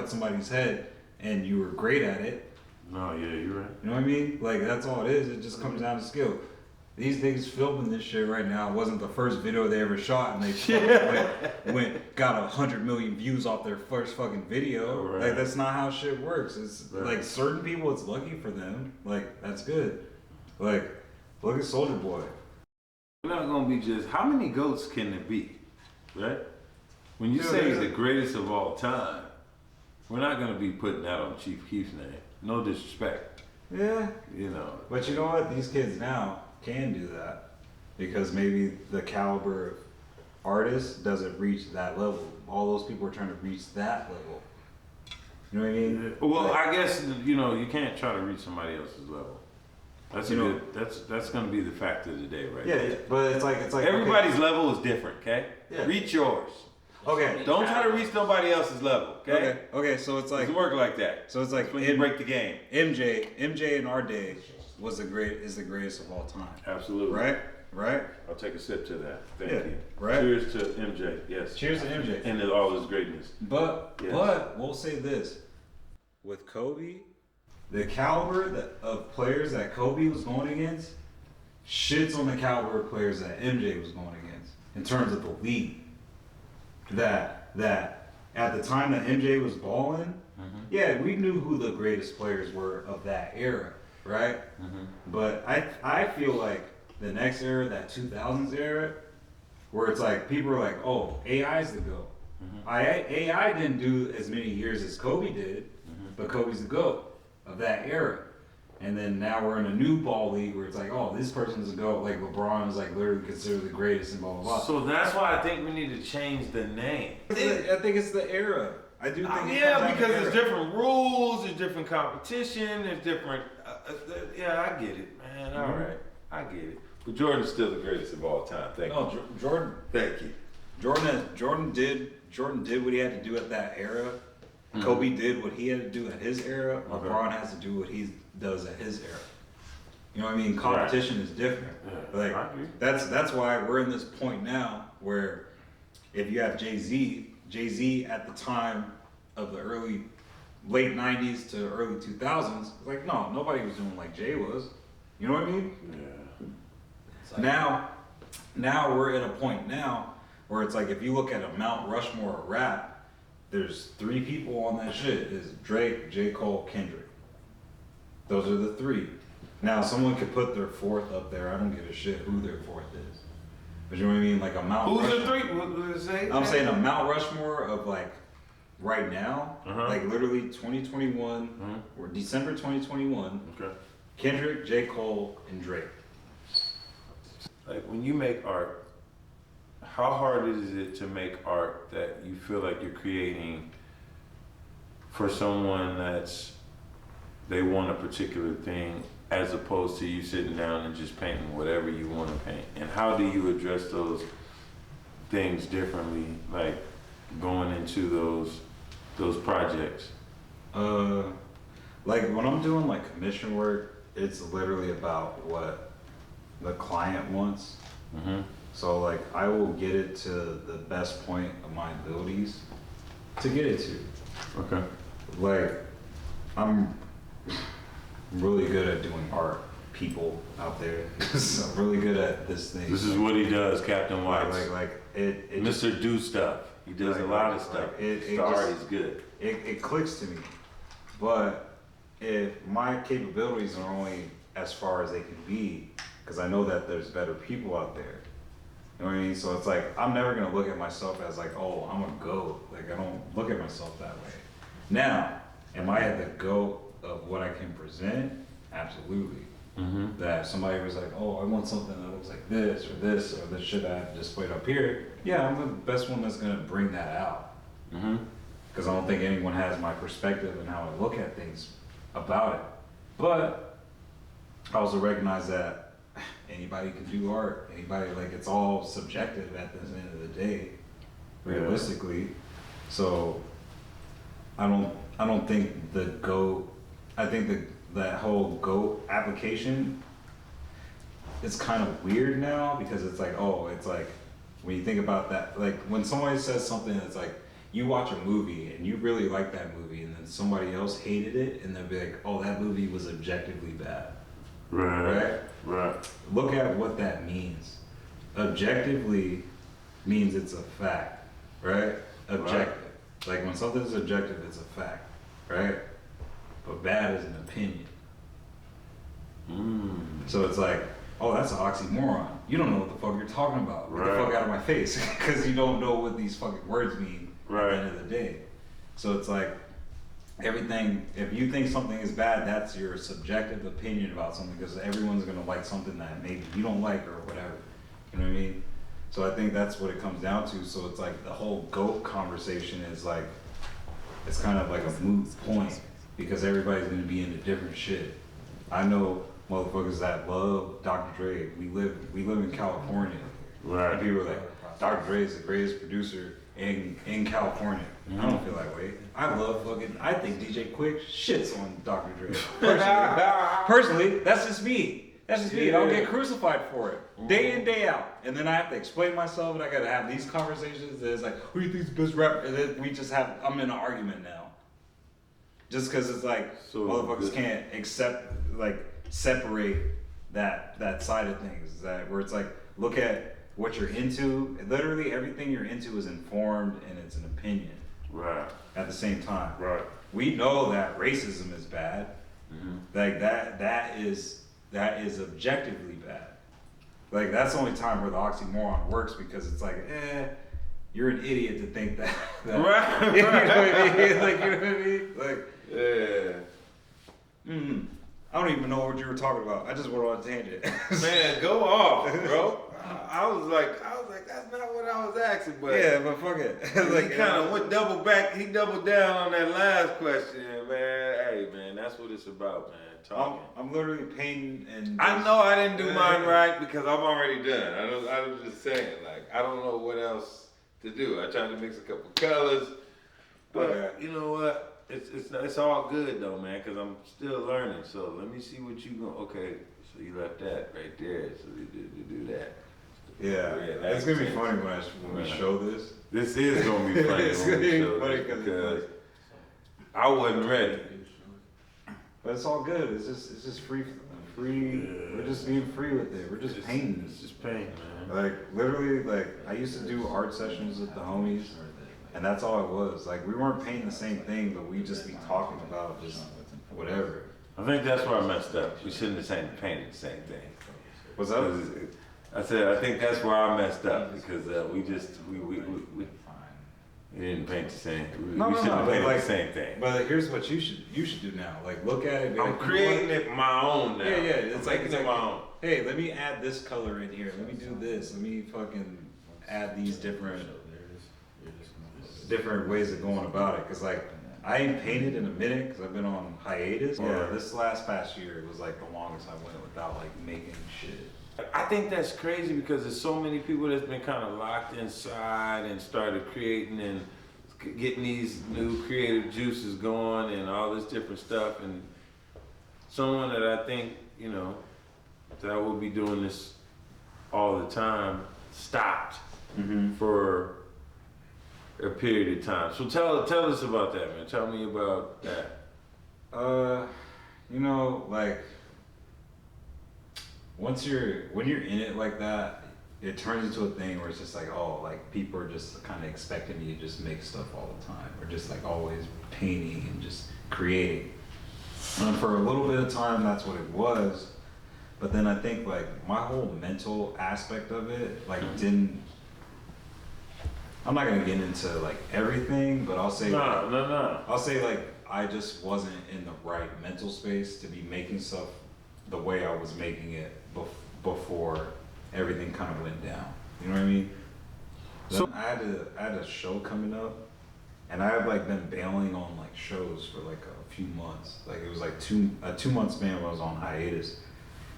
somebody's head and you were great at it. No, yeah, you're right. You know what I mean? Like that's all it is. It just comes down to skill. these niggas filming this shit right now. It wasn't the first video they ever shot, and they fucking got 100 million views off their first fucking video. Right. Like that's not how shit works. It's Right. like certain people, it's lucky for them. Like that's good. Like look at Soldier Boy. We're not gonna be just, how many GOATs can there be, right? When you say he's the greatest of all time, we're not gonna be putting that on Chief Keef's name. No disrespect, Yeah. you know. But you know what? These kids now can do that because maybe the caliber of artist doesn't reach that level. All those people are trying to reach that level. You know what I mean? Well, Like, I guess, you know, you can't try to reach somebody else's level. That's You know- good. That's gonna be the fact of the day, right? yeah, yeah, but it's like Everybody's level is different, okay? Yeah. Reach yours. okay. Don't try to reach nobody else's level, okay? Okay. Okay. So it's It like doesn't work like that. so it's like That's when you break the game. MJ in our day is the greatest of all time. Absolutely. Right? Right? I'll take a sip to that. Thank Yeah, you. right? Cheers to MJ. Yes. Cheers to MJ. And to all his greatness. But Yes. we'll say this. With Kobe, the caliber of players that Kobe was going against shits on the caliber of players that MJ was going against in terms of the league. That at the time that MJ was balling, yeah, we knew who the greatest players were of that era, right? But I feel like the next era, that 2000s era, where it's like people are like, oh, AI's the GOAT. AI didn't do as many years as Kobe did, but Kobe's the GOAT of that era. And then now we're in a new ball league where it's like, oh, this person's a GOAT. Like LeBron is like literally considered the greatest and blah, blah, blah. So that's why I think we need to change the name. I think it's the era. I do think it comes Yeah, down to because there's era. different rules, there's different competition, there's different. Yeah, I get it, man. All right, I get it. But Jordan's still the greatest of all time. Thank No, you. Jordan. Thank you. Jordan did what he had to do at that era. Kobe did what he had to do at his era. Okay. LeBron has to do what he does at his era. You know what I mean? Competition is different. Yeah, Like I agree. that's why we're in this point now where if you have Jay-Z at the time of the late 90s to early 2000s, it's like no, nobody was doing like Jay was. You know what I mean? Yeah. Now we're at a point now where it's like if you look at a Mount Rushmore of rap, there's 3 people on that shit. Is Drake, J. Cole, Kendrick. Those are the 3. Now someone could put their 4th up there. I don't give a shit who their 4th is. But you know what I mean? Like a Mount Who's Rushmore. the 3? What did it say? I'm saying a Mount Rushmore of like right now, Uh-huh. like literally 2021 or December 2021. Okay. Kendrick, J. Cole, and Drake. Like when you make art, how hard is it to make art that you feel like you're creating for someone they want a particular thing as opposed to you sitting down and just painting whatever you want to paint? And how do you address those things differently, like going into those projects? Like when I'm doing like commission work, it's literally about what the client wants. Mm-hmm. So like I will get it to the best point of my abilities to get it to. Okay. Like I'm really good at doing art, people out there. I'm really good at this thing. This is what he does, Capn Watts. It just, Mr. Do Stuff. He does a lot of like, stuff. it The art just- is good. it clicks to me. But if my capabilities are only as far as they can be, because I know that there's better people out there. You know what I mean? So it's like, I'm never gonna look at myself as like, oh, I'm a GOAT. Like I don't look at myself that way. Now, am I at the GOAT of what I can present? Absolutely. Mm-hmm. That somebody was like, oh, I want something that looks like this or this shit I have displayed up here. Yeah, I'm the best one that's gonna bring that out. Mm-hmm. Because I don't think anyone has my perspective and how I look at things about it. But I also recognize that anybody can do art. Anybody, like, it's all subjective at the end of the day, realistically. So I don't think the GOAT, I think that whole GOAT application is kind of weird now because it's like, oh, it's like, when you think about that, like when somebody says something that's like, you watch a movie and you really like that movie and then somebody else hated it and they'll be like, oh, that movie was objectively bad. Right. Look at what that means. Objectively means it's a fact, right? Objective. Like when something's objective, it's a fact, right? But bad is an opinion. So it's like, oh, that's an oxymoron. You don't know what the fuck you're talking about. Get the fuck out of my face, because you don't know what these fucking words mean at the end of the day. So it's like, everything, if you think something is bad, that's your subjective opinion about something, because everyone's gonna like something that maybe you don't like or whatever. You know what I mean? So I think that's what it comes down to. So it's like the whole GOAT conversation is like, it's kind of like a moot point, because everybody's gonna be into different shit. I know motherfuckers that love Dr. Dre. We live in California. And people are like, Dr. Dre is the greatest producer in California. I don't feel that way. I think DJ Quick shits on Dr. Dre. Personally, that's just me. I'll get crucified for it. Day in, day out. And then I have to explain myself, and I gotta have these conversations. And it's like, who do you think's the best rapper? And then I'm in an argument now. Just cause it's like, motherfuckers can't separate that side of things. Where it's like, look at what you're into. Literally everything you're into is informed and it's an opinion. At the same time. We know that racism is bad. Like that is objectively bad. Like that's the only time where the oxymoron works, because it's like, you're an idiot to think that. You know what I mean? Like, you know what I mean? Like, I don't even know what you were talking about. I just went on a tangent. Man, go off, bro. I was like, that's not what I was asking, but yeah, but fuck it. Like, he kind of went he doubled down on that last question, man. Hey, man, that's what it's about, man. Talking. I'm literally painting and. I know I didn't do mine right because I'm already done. I was just saying, like, I don't know what else to do. I tried to mix a couple colors, but you know what? It's all good though, man, because I'm still learning. So let me see what you going. Okay, so you left that right there. So you do that. Yeah, it's gonna be funny when we show this. This is gonna be funny when we show this because I wasn't ready. But it's all good. It's just free. We're just being free with it. We're just painting. It's just painting, man. Like literally, like I used to do art sessions with the homies, and that's all it was. Like we weren't painting the same thing, but we just be talking about just whatever. I think that's where I messed up. We shouldn't have painted the same thing. What's up? I said I think that's where I messed up because we didn't paint the same. We shouldn't have painted the same thing. But here's what you should do now. Like look at it. I'm creating it my own now. Yeah. It's like my own. Hey, let me add this color in here. Let me do this. Let me fucking add these different ways of going about it. Cause like I ain't painted in a minute because I've been on hiatus. Yeah, this past year was like the longest I went without like making shit. I think that's crazy because there's so many people that's been kind of locked inside and started creating and getting these new creative juices going and all this different stuff. And someone that I think, you know, that will be doing this all the time stopped for a period of time. So tell us about that, man. Tell me about that. You know, like when you're in it like that, it turns into a thing where it's just like, oh, like people are just kind of expecting me to just make stuff all the time, or just like always painting and just creating. And for a little bit of time, that's what it was. But then I think like my whole mental aspect of it, like I'm not gonna get into like everything, but I'll say I'll say like I just wasn't in the right mental space to be making stuff the way I was making it before everything kind of went down. You know what I mean? So I had a show coming up, and I had like been bailing on like shows for like a few months. Like it was like a 2 month span when I was on hiatus,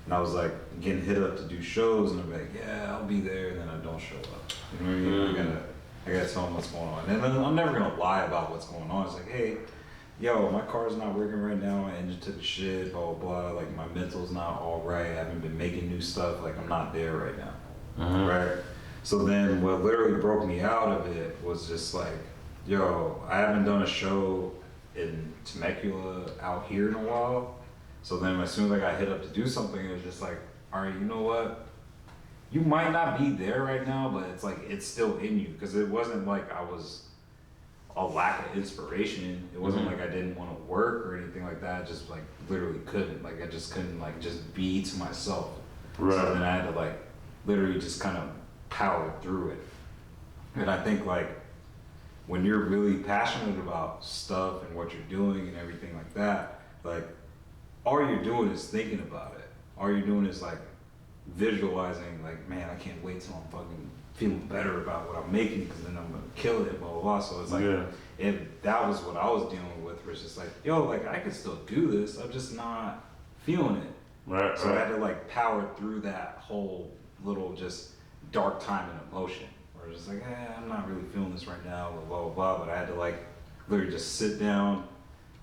and I was like getting hit up to do shows, and I'm like, yeah, I'll be there, and then I don't show up. You know what I mean? I gotta tell them what's going on, and then I'm never gonna lie about what's going on. It's like, hey, yo, my car's not working right now, my engine took a shit, blah, blah, blah, like my mental's not all right, I haven't been making new stuff, like I'm not there right now, right? So then what literally broke me out of it was just like, yo, I haven't done a show in Temecula out here in a while, So then as soon as I got hit up to do something, it was just like, all right, you know what? You might not be there right now, but it's like, it's still in you. Cause it wasn't like I was a lack of inspiration. It wasn't like I didn't want to work or anything like that. I just like literally couldn't. Like I just couldn't like just be to myself. Right. So then I had to like literally just kind of power through it. And I think like when you're really passionate about stuff and what you're doing and everything like that, like all you're doing is thinking about it. All you're doing is like visualizing, like, man, I can't wait till I'm fucking feeling better about what I'm making because then I'm gonna kill it, blah blah blah. So it's like, if that was what I was dealing with, where it's just like, yo, like I can still do this, I'm just not feeling it. Right. So I had to like power through that whole little just dark time and emotion, where it's just like, I'm not really feeling this right now, blah blah blah. But I had to like literally just sit down,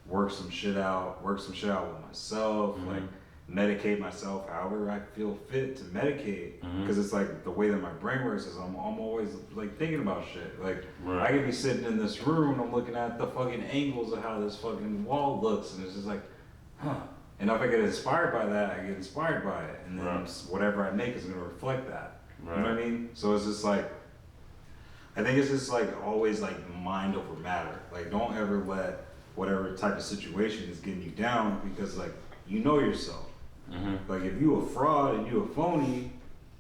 work some shit out with myself, like medicate myself however I feel fit to medicate, because it's like the way that my brain works is I'm always like thinking about shit. Like I could be sitting in this room and I'm looking at the fucking angles of how this fucking wall looks, and it's just like, and if I get inspired by that, I get inspired by it, and then whatever I make is gonna reflect that. You know what I mean? So it's just like, I think it's just like always like mind over matter. Like don't ever let whatever type of situation is getting you down, because like you know yourself. Like if you a fraud and you a phony,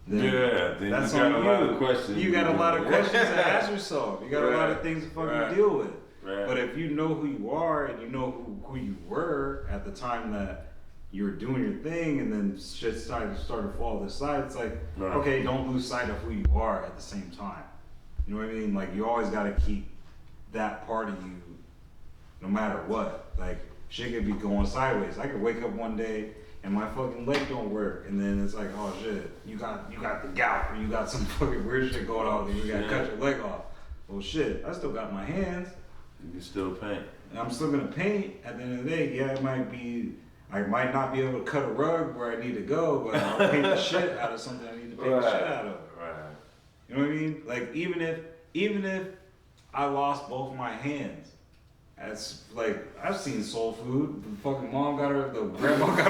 then that's you got on a lot of questions. You got a lot of questions to ask yourself. You got a lot of things to fucking deal with. But if you know who you are and you know who you were at the time that you were doing your thing, and then shit started to fall to the side, it's like, okay, don't lose sight of who you are at the same time. You know what I mean? Like you always got to keep that part of you, no matter what. Like shit could be going sideways. I could wake up one day and my fucking leg don't work, and then it's like, oh shit, you got the gout, or you got some fucking weird shit going on, and you gotta cut your leg off. Well shit, I still got my hands. You can still paint. And I'm still gonna paint. At the end of the day, yeah, I might not be able to cut a rug where I need to go, but I'll paint the shit out of something I need to paint the shit out of. You know what I mean? Like even if I lost both my hands, that's like, I've seen soul food. The fucking grandma got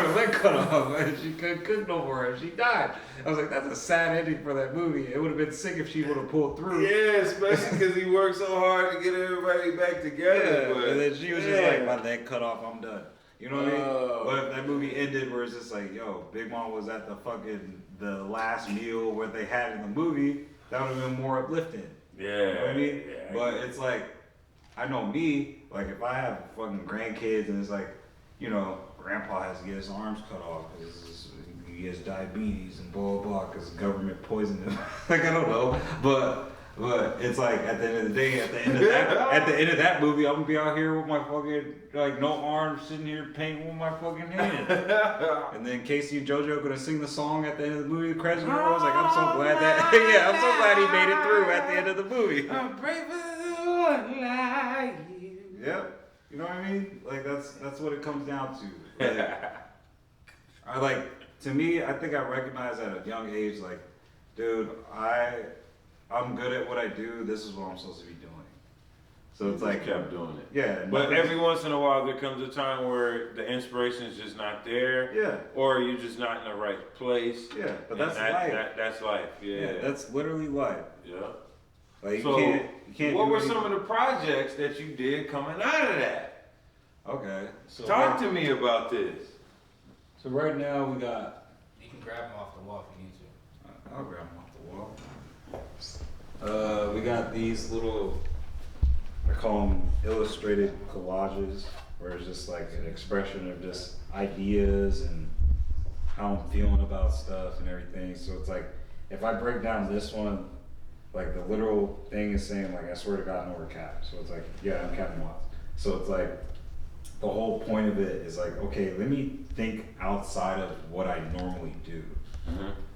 her leg cut off and she couldn't cook no more and she died. I was like, that's a sad ending for that movie. It would have been sick if she would have pulled through. Yeah, especially because he worked so hard to get everybody back together. Yeah, and then she was just like, my leg cut off, I'm done. You know what I mean? But if that movie ended where it's just like, yo, Big Mom was at the last meal where they had in the movie, that would have been more uplifting. Yeah. You know what I mean? Yeah, but it's like, I know me, like if I have fucking grandkids and it's like, you know, grandpa has to get his arms cut off because he has diabetes and blah, blah, blah, because government poisoned him. Like, I don't know. But it's like, at the end of the day, at the end of that movie, I'm gonna be out here with my fucking, like, no arms, sitting here painting with my fucking hand. And then Casey and JoJo gonna sing the song at the end of the movie, the credits roll. I was like, I'm so glad that, I'm so glad he made it through at the end of the movie. I'm brave as one like you. Yep. You know what I mean? Like that's what it comes down to. Like, to me, I think I recognized at a young age, like, dude, I'm good at what I do. This is what I'm supposed to be doing. So it's like, kept doing it. Yeah. But every once in a while, there comes a time where the inspiration is just not there. Yeah. Or you're just not in the right place. Yeah. But that's life. That's life. Yeah. That's literally life. Yeah. Like So, you can't. what were some of the projects that you did coming out of that? Okay. So Talk to me about this. So right now we got. You can grab them off the wall if you need to. I'll grab them off the wall. We got these little, I call them illustrated collages, where it's just like an expression of just ideas and how I'm feeling about stuff and everything. So it's like, if I break down this one, like the literal thing is saying like, I swear to God, no, we're Cap. So it's like, yeah, I'm Capn Watts. So it's like, the whole point of it is like, okay, let me think outside of what I normally do.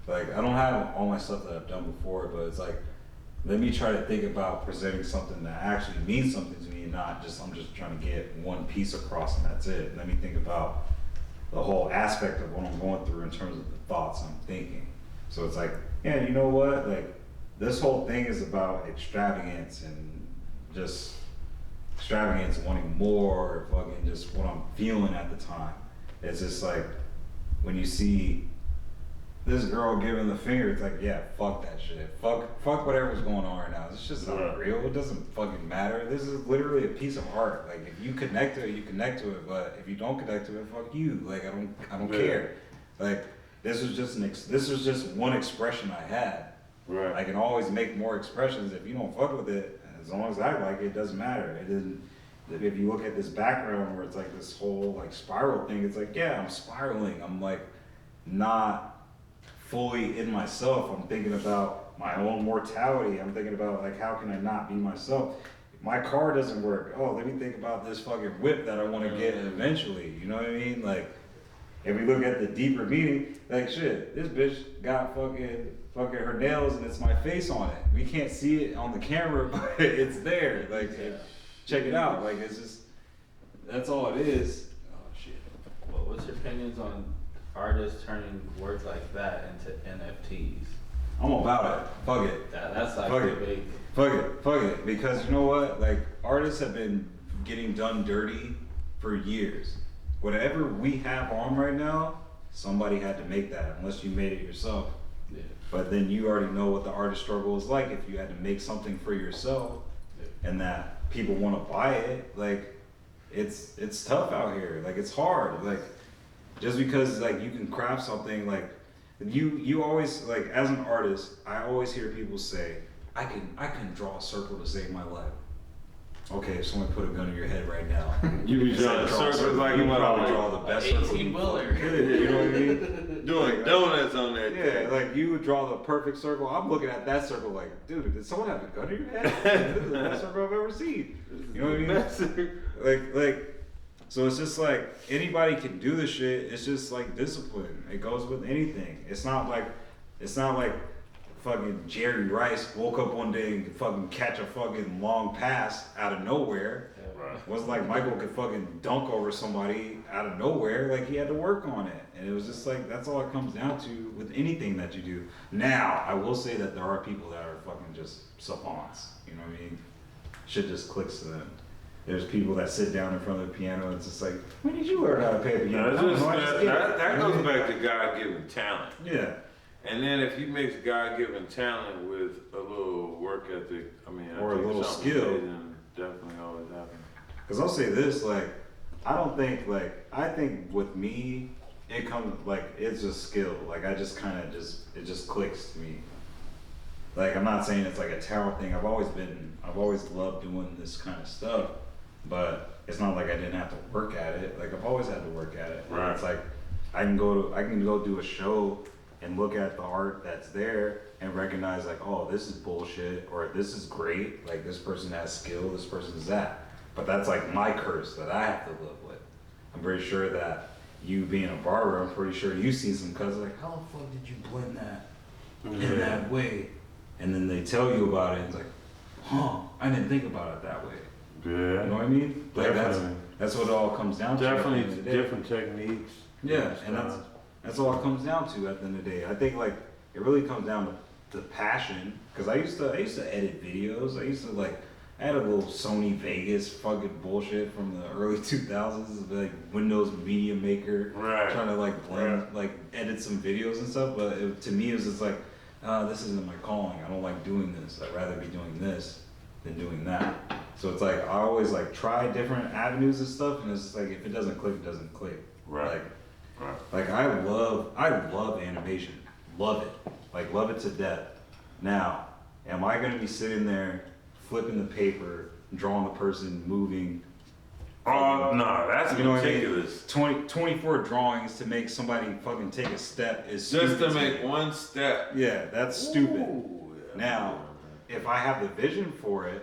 Like, I don't have all my stuff that I've done before, but it's like, let me try to think about presenting something that actually means something to me, and not just, I'm just trying to get one piece across and that's it. Let me think about the whole aspect of what I'm going through in terms of the thoughts I'm thinking. So it's like, yeah, you know what? Like, this whole thing is about extravagance and just extravagance, wanting more, fucking just what I'm feeling at the time. it's just like, when you see this girl giving the finger, it's like, yeah, fuck that shit. Fuck whatever's going on right now. It's just not real. It doesn't fucking matter. This is literally a piece of art. Like, if you connect to it, you connect to it. But if you don't connect to it, fuck you. Like, I don't care. Like, this was just one expression I had. Right. I can always make more expressions. If you don't fuck with it, as long as I like it, it doesn't matter. It didn't. If you look at this background where it's like this whole like spiral thing, it's like, yeah, I'm spiraling. I'm like not fully in myself. I'm thinking about my own mortality. I'm thinking about like, how can I not be myself? My car doesn't work. Oh, let me think about this fucking whip that I want to get eventually. You know what I mean? Like, if we look at the deeper meaning, like shit, this bitch got fucking her nails and it's my face on it. We can't see it on the camera, but it's there. Like, check it out. Like, it's just, that's all it is. Oh shit. Well, what's your opinions on artists turning work like that into NFTs? I'm about it. Fuck it. That's like Fuck the it. big. Fuck it. Because you know what? Like, artists have been getting done dirty for years. Whatever we have on right now, somebody had to make that, unless you made it yourself. Yeah. But then you already know what the artist struggle is like if you had to make something for yourself and that people want to buy it. Like, it's tough out here. Like, it's hard. Like, just because like you can craft something, like you always, like, as an artist, I always hear people say, I can draw a circle to save my life. Okay, if someone put a gun to your head right now, You be drawing circles like you you probably draw the best circle you 18-wheeler. could, you know what I mean? doing donuts on that Yeah, thing. like you would draw the perfect circle. I'm looking at that circle like, dude, did someone have a gun to your head? This is the best circle I've ever seen. You know what I mean? Like, so it's just like anybody can do this shit. It's just like discipline. It goes with anything. It's not like fucking Jerry Rice woke up one day and could fucking catch a fucking long pass out of nowhere. Right. It wasn't like Michael could fucking dunk over somebody out of nowhere. Like, he had to work on it. And it was just like, that's all it comes down to with anything that you do. Now, I will say that there are people that are fucking just savants. You know what I mean? Shit just clicks to them. There's people that sit down in front of the piano and it's just like, when did you learn how to play a piano? No, I don't know, I just did it. that goes back to God-given talent. Yeah. And then if you mix God-given talent with a little work ethic, I mean, Or a think little something skill. amazing definitely always happens. Because I'll say this, like, I think with me, it comes, like, it's just skill. Like, I just kind of it just clicks to me. Like, I'm not saying it's like a talent thing. I've always loved doing this kind of stuff, but it's not like I didn't have to work at it. Like, I've always had to work at it. Right. It's like, I can go do a show and look at the art that's there and recognize like, oh, this is bullshit, or this is great. Like, this person has skill, this person's that. But that's like my curse that I have to live with. I'm pretty sure that you being a barber, I'm pretty sure you see some cuts like, how the fuck did you blend that in that way? And then they tell you about it and it's like, huh, I didn't think about it that way. Yeah. You know what I mean? Like, that's what it all comes down to. Definitely at the end of the day. different techniques. Yeah, and that's all it comes down to at the end of the day. I think like it really comes down to passion. Cause I used to edit videos. I had a little Sony Vegas fucking bullshit from the early 2000s, like Windows Media Maker, Right. trying to like blend, like edit some videos and stuff. But to me, it was just like, this isn't my calling. I don't like doing this. I'd rather be doing this than doing that. So it's like I always like try different avenues and stuff, and it's just like if it doesn't click, it doesn't click. Right. Like I love animation. Love it. Like, love it to death. Now, am I gonna be sitting there flipping the paper, drawing the person moving? Oh, no, that's You know what I mean? ridiculous. 24 drawings to make somebody fucking take a step is Just stupid to me. make one step. Yeah, that's stupid. Ooh, yeah. Now, if I have the vision for it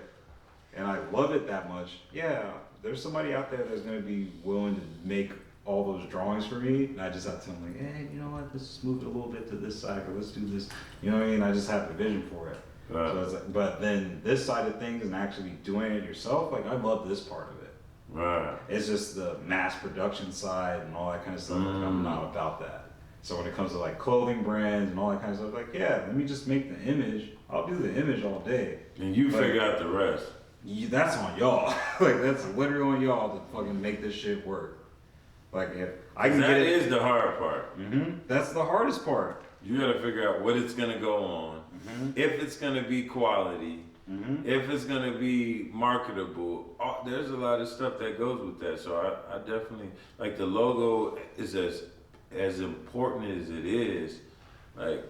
and I love it that much, yeah, there's somebody out there that's gonna be willing to make all those drawings for me, and I just have to tell them like, hey, you know what, let's just move it a little bit to this side, or let's do this. You know what I mean? I just have the vision for it. Right. So it's like, but then this side of things and actually doing it yourself, like I love this part of it. Right. It's just the mass production side and all that kind of stuff. Like, I'm not about that. So when it comes to like clothing brands and all that kind of stuff, like, yeah, let me just make the image. I'll do the image all day. And you But figure out the rest. that's on y'all. Like, that's literally on y'all to fucking make this shit work. Like if I can that get it, is the hard part. that's the hardest part. You gotta figure out what it's gonna go on, if it's gonna be quality, if it's gonna be marketable. There's a lot of stuff that goes with that. So I definitely like the logo is as important as it is. Like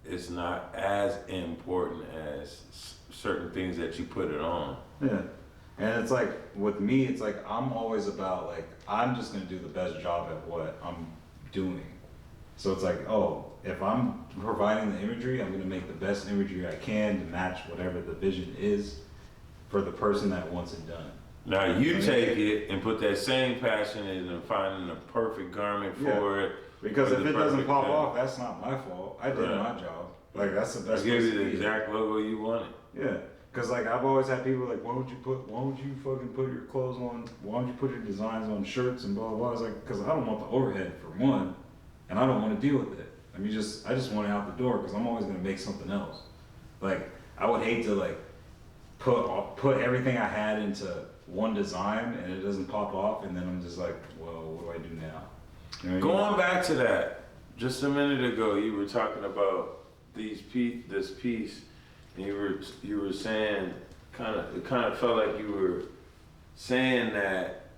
it's not as important as certain things that you put it on. Yeah. And it's like, with me, it's like, I'm always about, like, I'm just gonna do the best job at what I'm doing. So it's like, oh, if I'm providing the imagery, I'm gonna make the best imagery I can to match whatever the vision is for the person that wants it done. Now you take it and put that same passion in finding the perfect garment for it. Because if it doesn't pop thing. off, that's not my fault. I did my job. Like, that's the best I gave place you to the be. exact logo you wanted. Yeah. Cause like I've always had people like, why don't you fucking put your clothes on? Why don't you put your designs on shirts and blah blah blah? I was like, cause I don't want the overhead for one, and I don't want to deal with it. I just want it out the door because I'm always gonna make something else. Like I would hate to like put everything I had into one design and it doesn't pop off, and then I'm just like, well, what do I do now? You know what I mean? Going back to that, just a minute ago, you were talking about this piece. And you were saying it kind of felt like you were saying that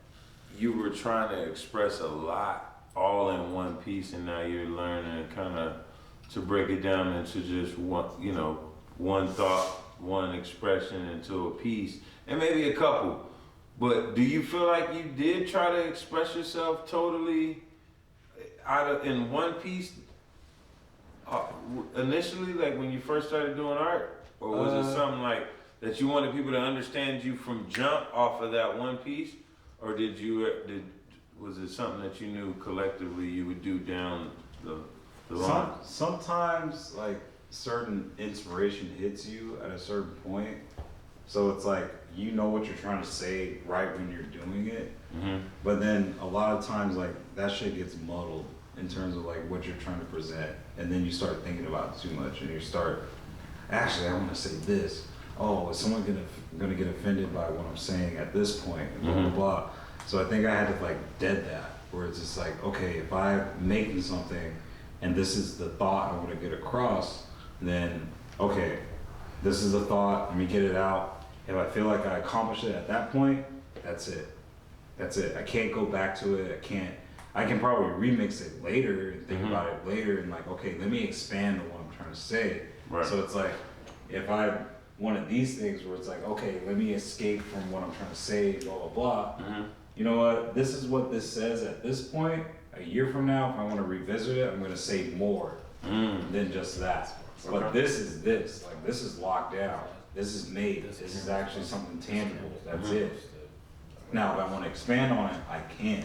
you were trying to express a lot all in one piece, and now you're learning kind of to break it down into just one thought, one expression into a piece, and maybe a couple. But do you feel like you did try to express yourself totally in one piece initially, like when you first started doing art? Or was it something like that you wanted people to understand you from jump off of that one piece? Or was it something that you knew collectively you would do down the line? Sometimes like certain inspiration hits you at a certain point. So it's like, you know what you're trying to say right when you're doing it. But then a lot of times like that shit gets muddled in terms of like what you're trying to present. And then you start thinking about it too much and you start, actually, I want to say this. Oh, is someone gonna get offended by what I'm saying at this point? And blah, blah, blah. So I think I had to like dead that, where it's just like, okay, if I'm making something and this is the thought I want to get across, then okay, this is the thought, let me get it out. If I feel like I accomplished it at that point, that's it. That's it. I can't go back to it. I can probably remix it later and think about it later and like, okay, let me expand on what I'm trying to say. Right. So it's like, if I one of these things where it's like, okay, let me escape from what I'm trying to say, blah, blah, blah. You know what? This is what this says at this point. A year from now, if I want to revisit it, I'm going to say more than just that. But this is this. Like, this is locked down. This is made. This is actually something tangible. That's it. Now, if I want to expand on it, I can.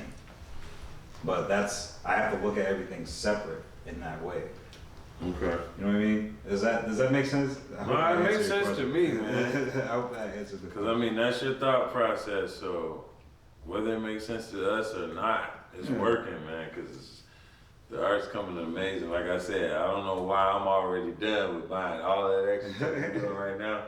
But I have to look at everything separate in that way. Okay. You know what I mean? Does that make sense? No, it makes sense to me, man. I hope that answers the question. Because I mean, that's your thought process. So whether it makes sense to us or not, it's working, man. Because the art's coming amazing. Like I said, I don't know why I'm already done with buying all that extra stuff you're doing right now.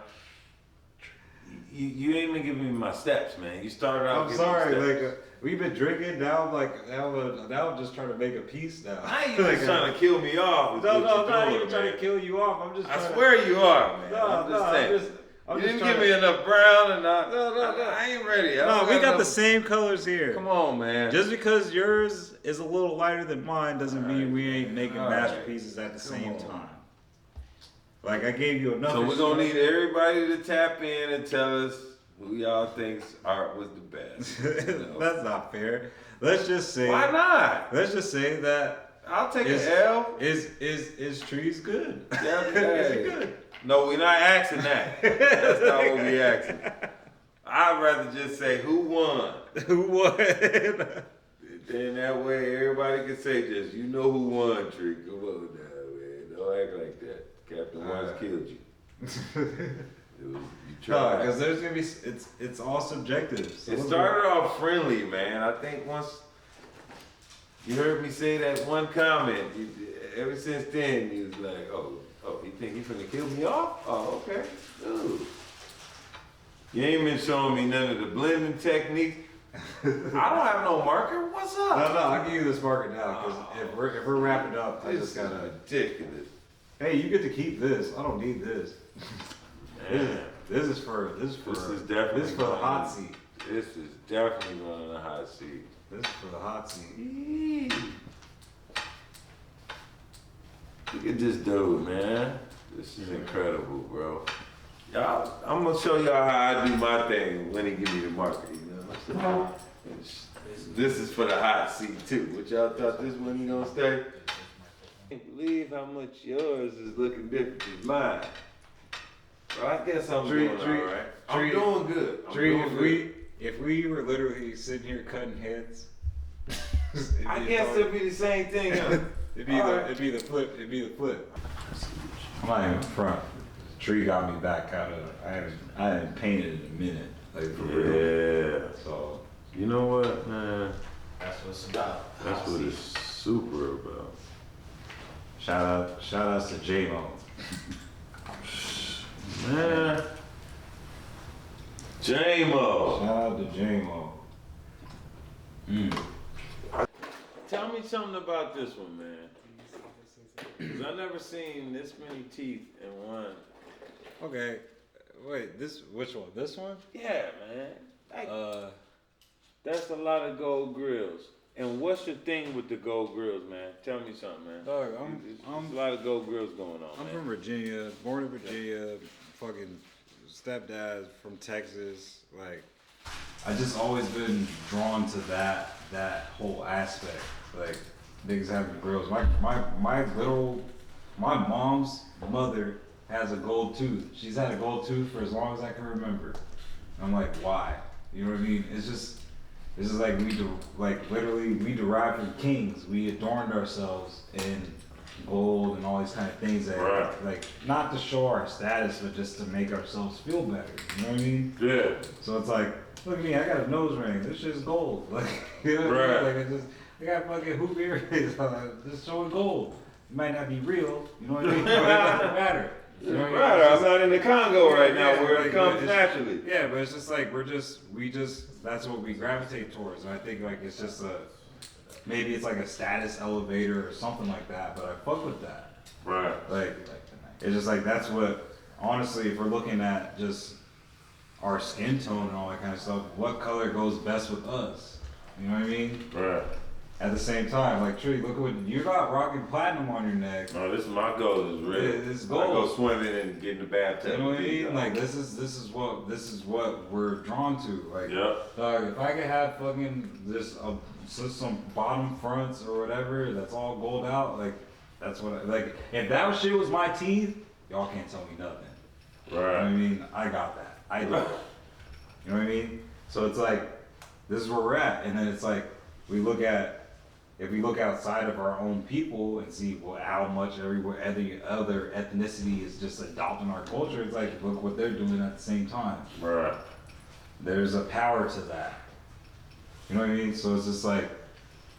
You ain't even giving me my steps, man. You started out. I'm sorry, like we've been drinking. Now I'm like, now I'm just trying to make a piece now. Now you just trying to kill me off. No, I'm not even trying to kill you off. I'm just. I swear you are, man. I'm just saying. You didn't give me enough brown and I ain't ready. No, we got the same colors here. Come on, man. Just because yours is a little lighter than mine doesn't mean we ain't making masterpieces at the same time. Like I gave you enough. So we're gonna need everybody to tap in and tell us who y'all thinks art was the best. You know? That's not fair. Let's just say. Why not? Let's just say that. I'll take an L. Is trees good? Yeah, Is it good? No, we're not asking that. That's not what we asking. I'd rather just say who won. Who won? Then that way everybody can say just, you know who won, Tree. Come on now, man. Don't act like that. Capn Watts killed you. You tried. Because there's gonna be it's all subjective. So it started off friendly, man. I think once you heard me say that one comment, ever since then you was like, oh, you think you finna kill me off? Oh, okay. Ooh. You ain't been showing me none of the blending techniques. I don't have no marker. What's what's up? No, I'll give you this marker now, because if we're wrapping up, I This just is gotta. ridiculous. Hey, you get to keep this. I don't need this. This is for This is definitely this is for the going hot in- seat. This is definitely going in the hot seat. This is for the hot seat. Look at this dude, man. This is incredible, bro. Y'all, I'm gonna show y'all how I do my thing when he give me the marker. You know, this is for the hot seat too. What y'all thought this one you gonna stay? I can't believe how much yours is looking different than mine. Well, I guess I'm doing alright. I'm doing good. I'm doing good. If we were literally sitting here cutting heads, I guess it'd be the same thing. Huh? it'd be the flip. I'm not even front. Tree got me back out of. I haven't painted in a minute, like for real. Yeah. So You know what, man? That's what it's about. That's what it's super about. shout outs to J-Mo. Man. J-Mo. Shout out to J-Mo. Tell me something about this one, man. Cause I never seen this many teeth in one. Okay, wait. Which one? This one? Yeah, man. Like, that's a lot of gold grills. And what's your thing with the gold grills, man? Tell me something, man. Dog, There's a lot of gold grills going on, I'm man. from Virginia, born in Virginia, fucking stepdad from Texas. Like, I just always been drawn to that whole aspect. Like, niggas having grills. My mom's mother has a gold tooth. She's had a gold tooth for as long as I can remember. I'm like, why? You know what I mean? It's just like literally we derived from kings. We adorned ourselves in gold and all these kind of things that like not to show our status, but just to make ourselves feel better. You know what I mean? Yeah. So it's like, look at me, I got a nose ring. This shit's gold. Like, you know what I mean? Like I got fucking hoop earrings just showing gold. It might not be real, you know what I mean? But it doesn't matter. You know what I mean? Right, I'm not in the Congo right now where like, it comes it's- naturally. Yeah, but it's just like we just that's what we gravitate towards. And I think like it's just maybe it's like a status elevator or something like that, but I fuck with that. Right. Like it's just like that's what honestly, if we're looking at just our skin tone and all that kind of stuff, what color goes best with us? You know what I mean? Right. At the same time, like Tree, look what you're not rocking platinum on your neck. No, this is my goal is real. It's I gold. go swimming and get in the bathtub. You know what I and mean? get Like this is what we're drawn to. Like, Yep. dog, if I could have fucking just some bottom fronts or whatever that's all gold out, like that's what like if that shit was my teeth, y'all can't tell me nothing. You know what I Right. mean? I got that. I do. You know what I mean? So it's like this is where we're at, and then it's like if we look outside of our own people and see how much every other ethnicity is just adopting our culture, it's like, look what they're doing at the same time. Right. There's a power to that. You know what I mean? So it's just like,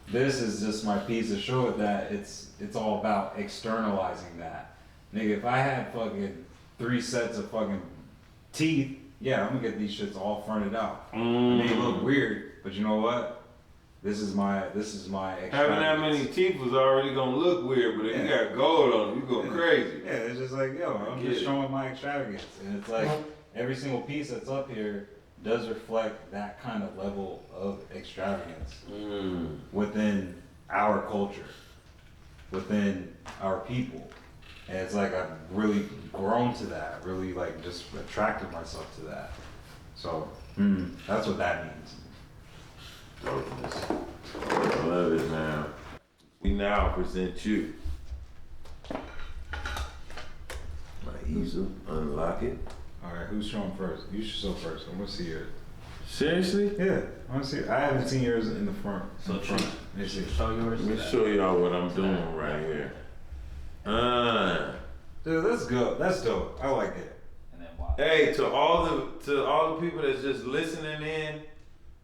this is just my piece to show it that it's all about externalizing that. Nigga, if I had fucking 3 sets of fucking teeth, yeah, I'm gonna get these shits all fronted out. It may look weird, but you know what? This is my Having that many teeth was already gonna look weird, but if you got gold on them, you go crazy. Yeah, it's just like, yo, I'm just it. showing my extravagance. And it's like, every single piece that's up here does reflect that kind of level of extravagance within our culture, within our people. And it's like, I've really grown to that, really like just attracted myself to that. So, that's what that means. Dopeness. I love it, man. We now present you my easel. Unlock it. All right, who's showing first? You should show first. I want to see yours. Seriously? Yeah, I want to see. I haven't seen yours in the front. So Let me see. show yours. Let me show y'all what I'm doing right here. Dude, that's good. That's dope. I like it. And then watch. Hey, to all the people that's just listening in,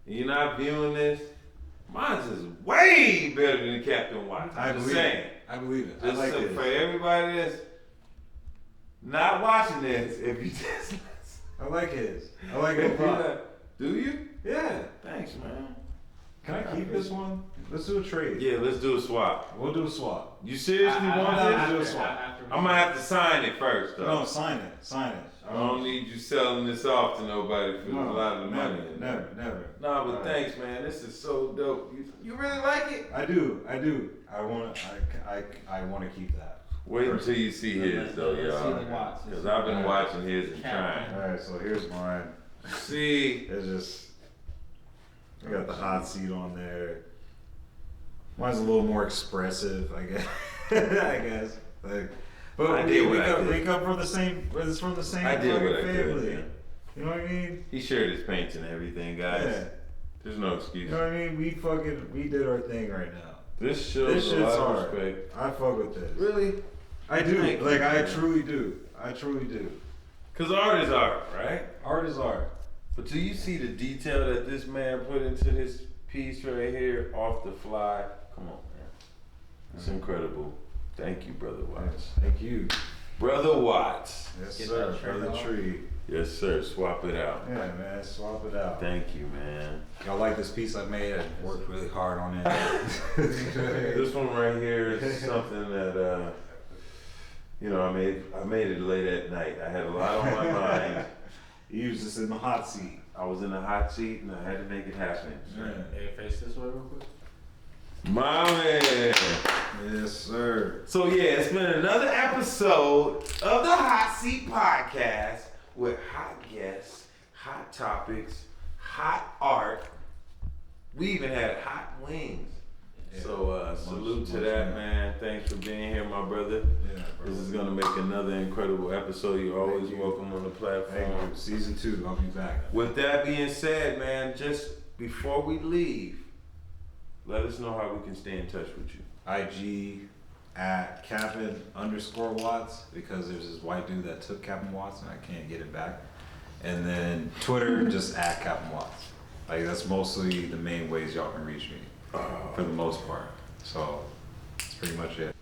and you're not viewing this, mine's is way better than Capn Watts. I'm just saying. I believe it. Just I like so it. for everybody that's not watching this, if you just I like his. I like it a lot. do you? Yeah. Thanks, man. Can I keep this one? Let's do a trade. Yeah, let's do a swap. We'll do a swap. You seriously want this? I'm gonna have to sign it first, though. No, sign it. Sign it. I don't need you selling this off to nobody for a lot of money. Never. Nah, but thanks, man. This is so dope. You really like it? I do. I want to keep that. Wait until you see his, though, y'all. Because I've been watching his and trying. All right, so here's mine. See, It's just, I got the hot seat on there. Mine's a little more expressive, I guess. I guess. Like, but I did what I we could. come from the same. It's from the same I did fucking what I could, family. yeah. You know what I mean? he shared his paints and everything, guys. Yeah. There's no You excuse. know what I mean? We did our thing right now. This shows a lot of respect. I fuck with this. Really? I do. Thank you, Like I man. truly do. I truly do. Because art is art, right? Art is art. But do you see the detail that this man put into this piece right here off the fly? Come on, man. It's incredible. Thank you, Brother Watts. Thank you. Brother Watts. Yes, Get sir. that shirt Brother off. Tree. Yes, sir. Swap it out. Yeah, man. Swap it out. Thank you, man. Y'all like this piece I made? I worked really hard on it. This one right here is something that, you know, I made it late at night. I had a lot on my mind. You used this in the hot seat. I was in the hot seat and I had to make it happen. Hey, face this way real quick. My man. Yes, sir. So yeah, it's been another episode of the Hot Seat Podcast with hot guests, hot topics, hot art. We even had hot wings. Yeah. So salute to that, man. Thanks for being here, my brother. Yeah, bro. This is gonna make another incredible episode. You're always Thank you. welcome on the Thank platform. you. Season 2, I'll be back. With that being said, man, just before we leave, let us know how we can stay in touch with you. IG at Capn _Watts because there's this white dude that took Capn Watts and I can't get it back. And then Twitter, just at Capn Watts. Like that's mostly the main ways y'all can reach me for the most part. So that's pretty much it.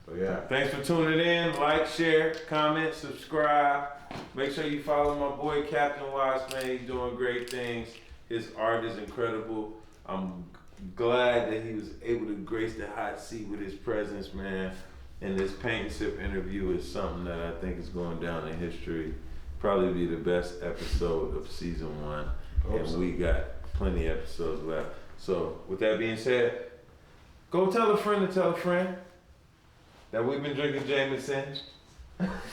So yeah. Thanks for tuning in. Like, share, comment, subscribe. Make sure you follow my boy Capn Watts, man. He's doing great things. His art is incredible. I'm glad that he was able to grace the hot seat with his presence, man. And this paint and sip interview is something that I think is going down in history. Probably be the best episode of season 1. Hope And so. we got plenty of episodes left. So with that being said, go tell a friend to tell a friend that we've been drinking Jameson.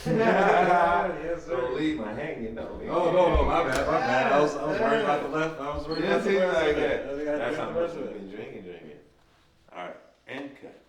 Yes, sir. Don't leave my hanging though. Oh no, my bad. I was worried about the left. I was worried about the Yes, rest of like it. that. I think I That's got how the much rest of we've it. been drinking. All right, and cut.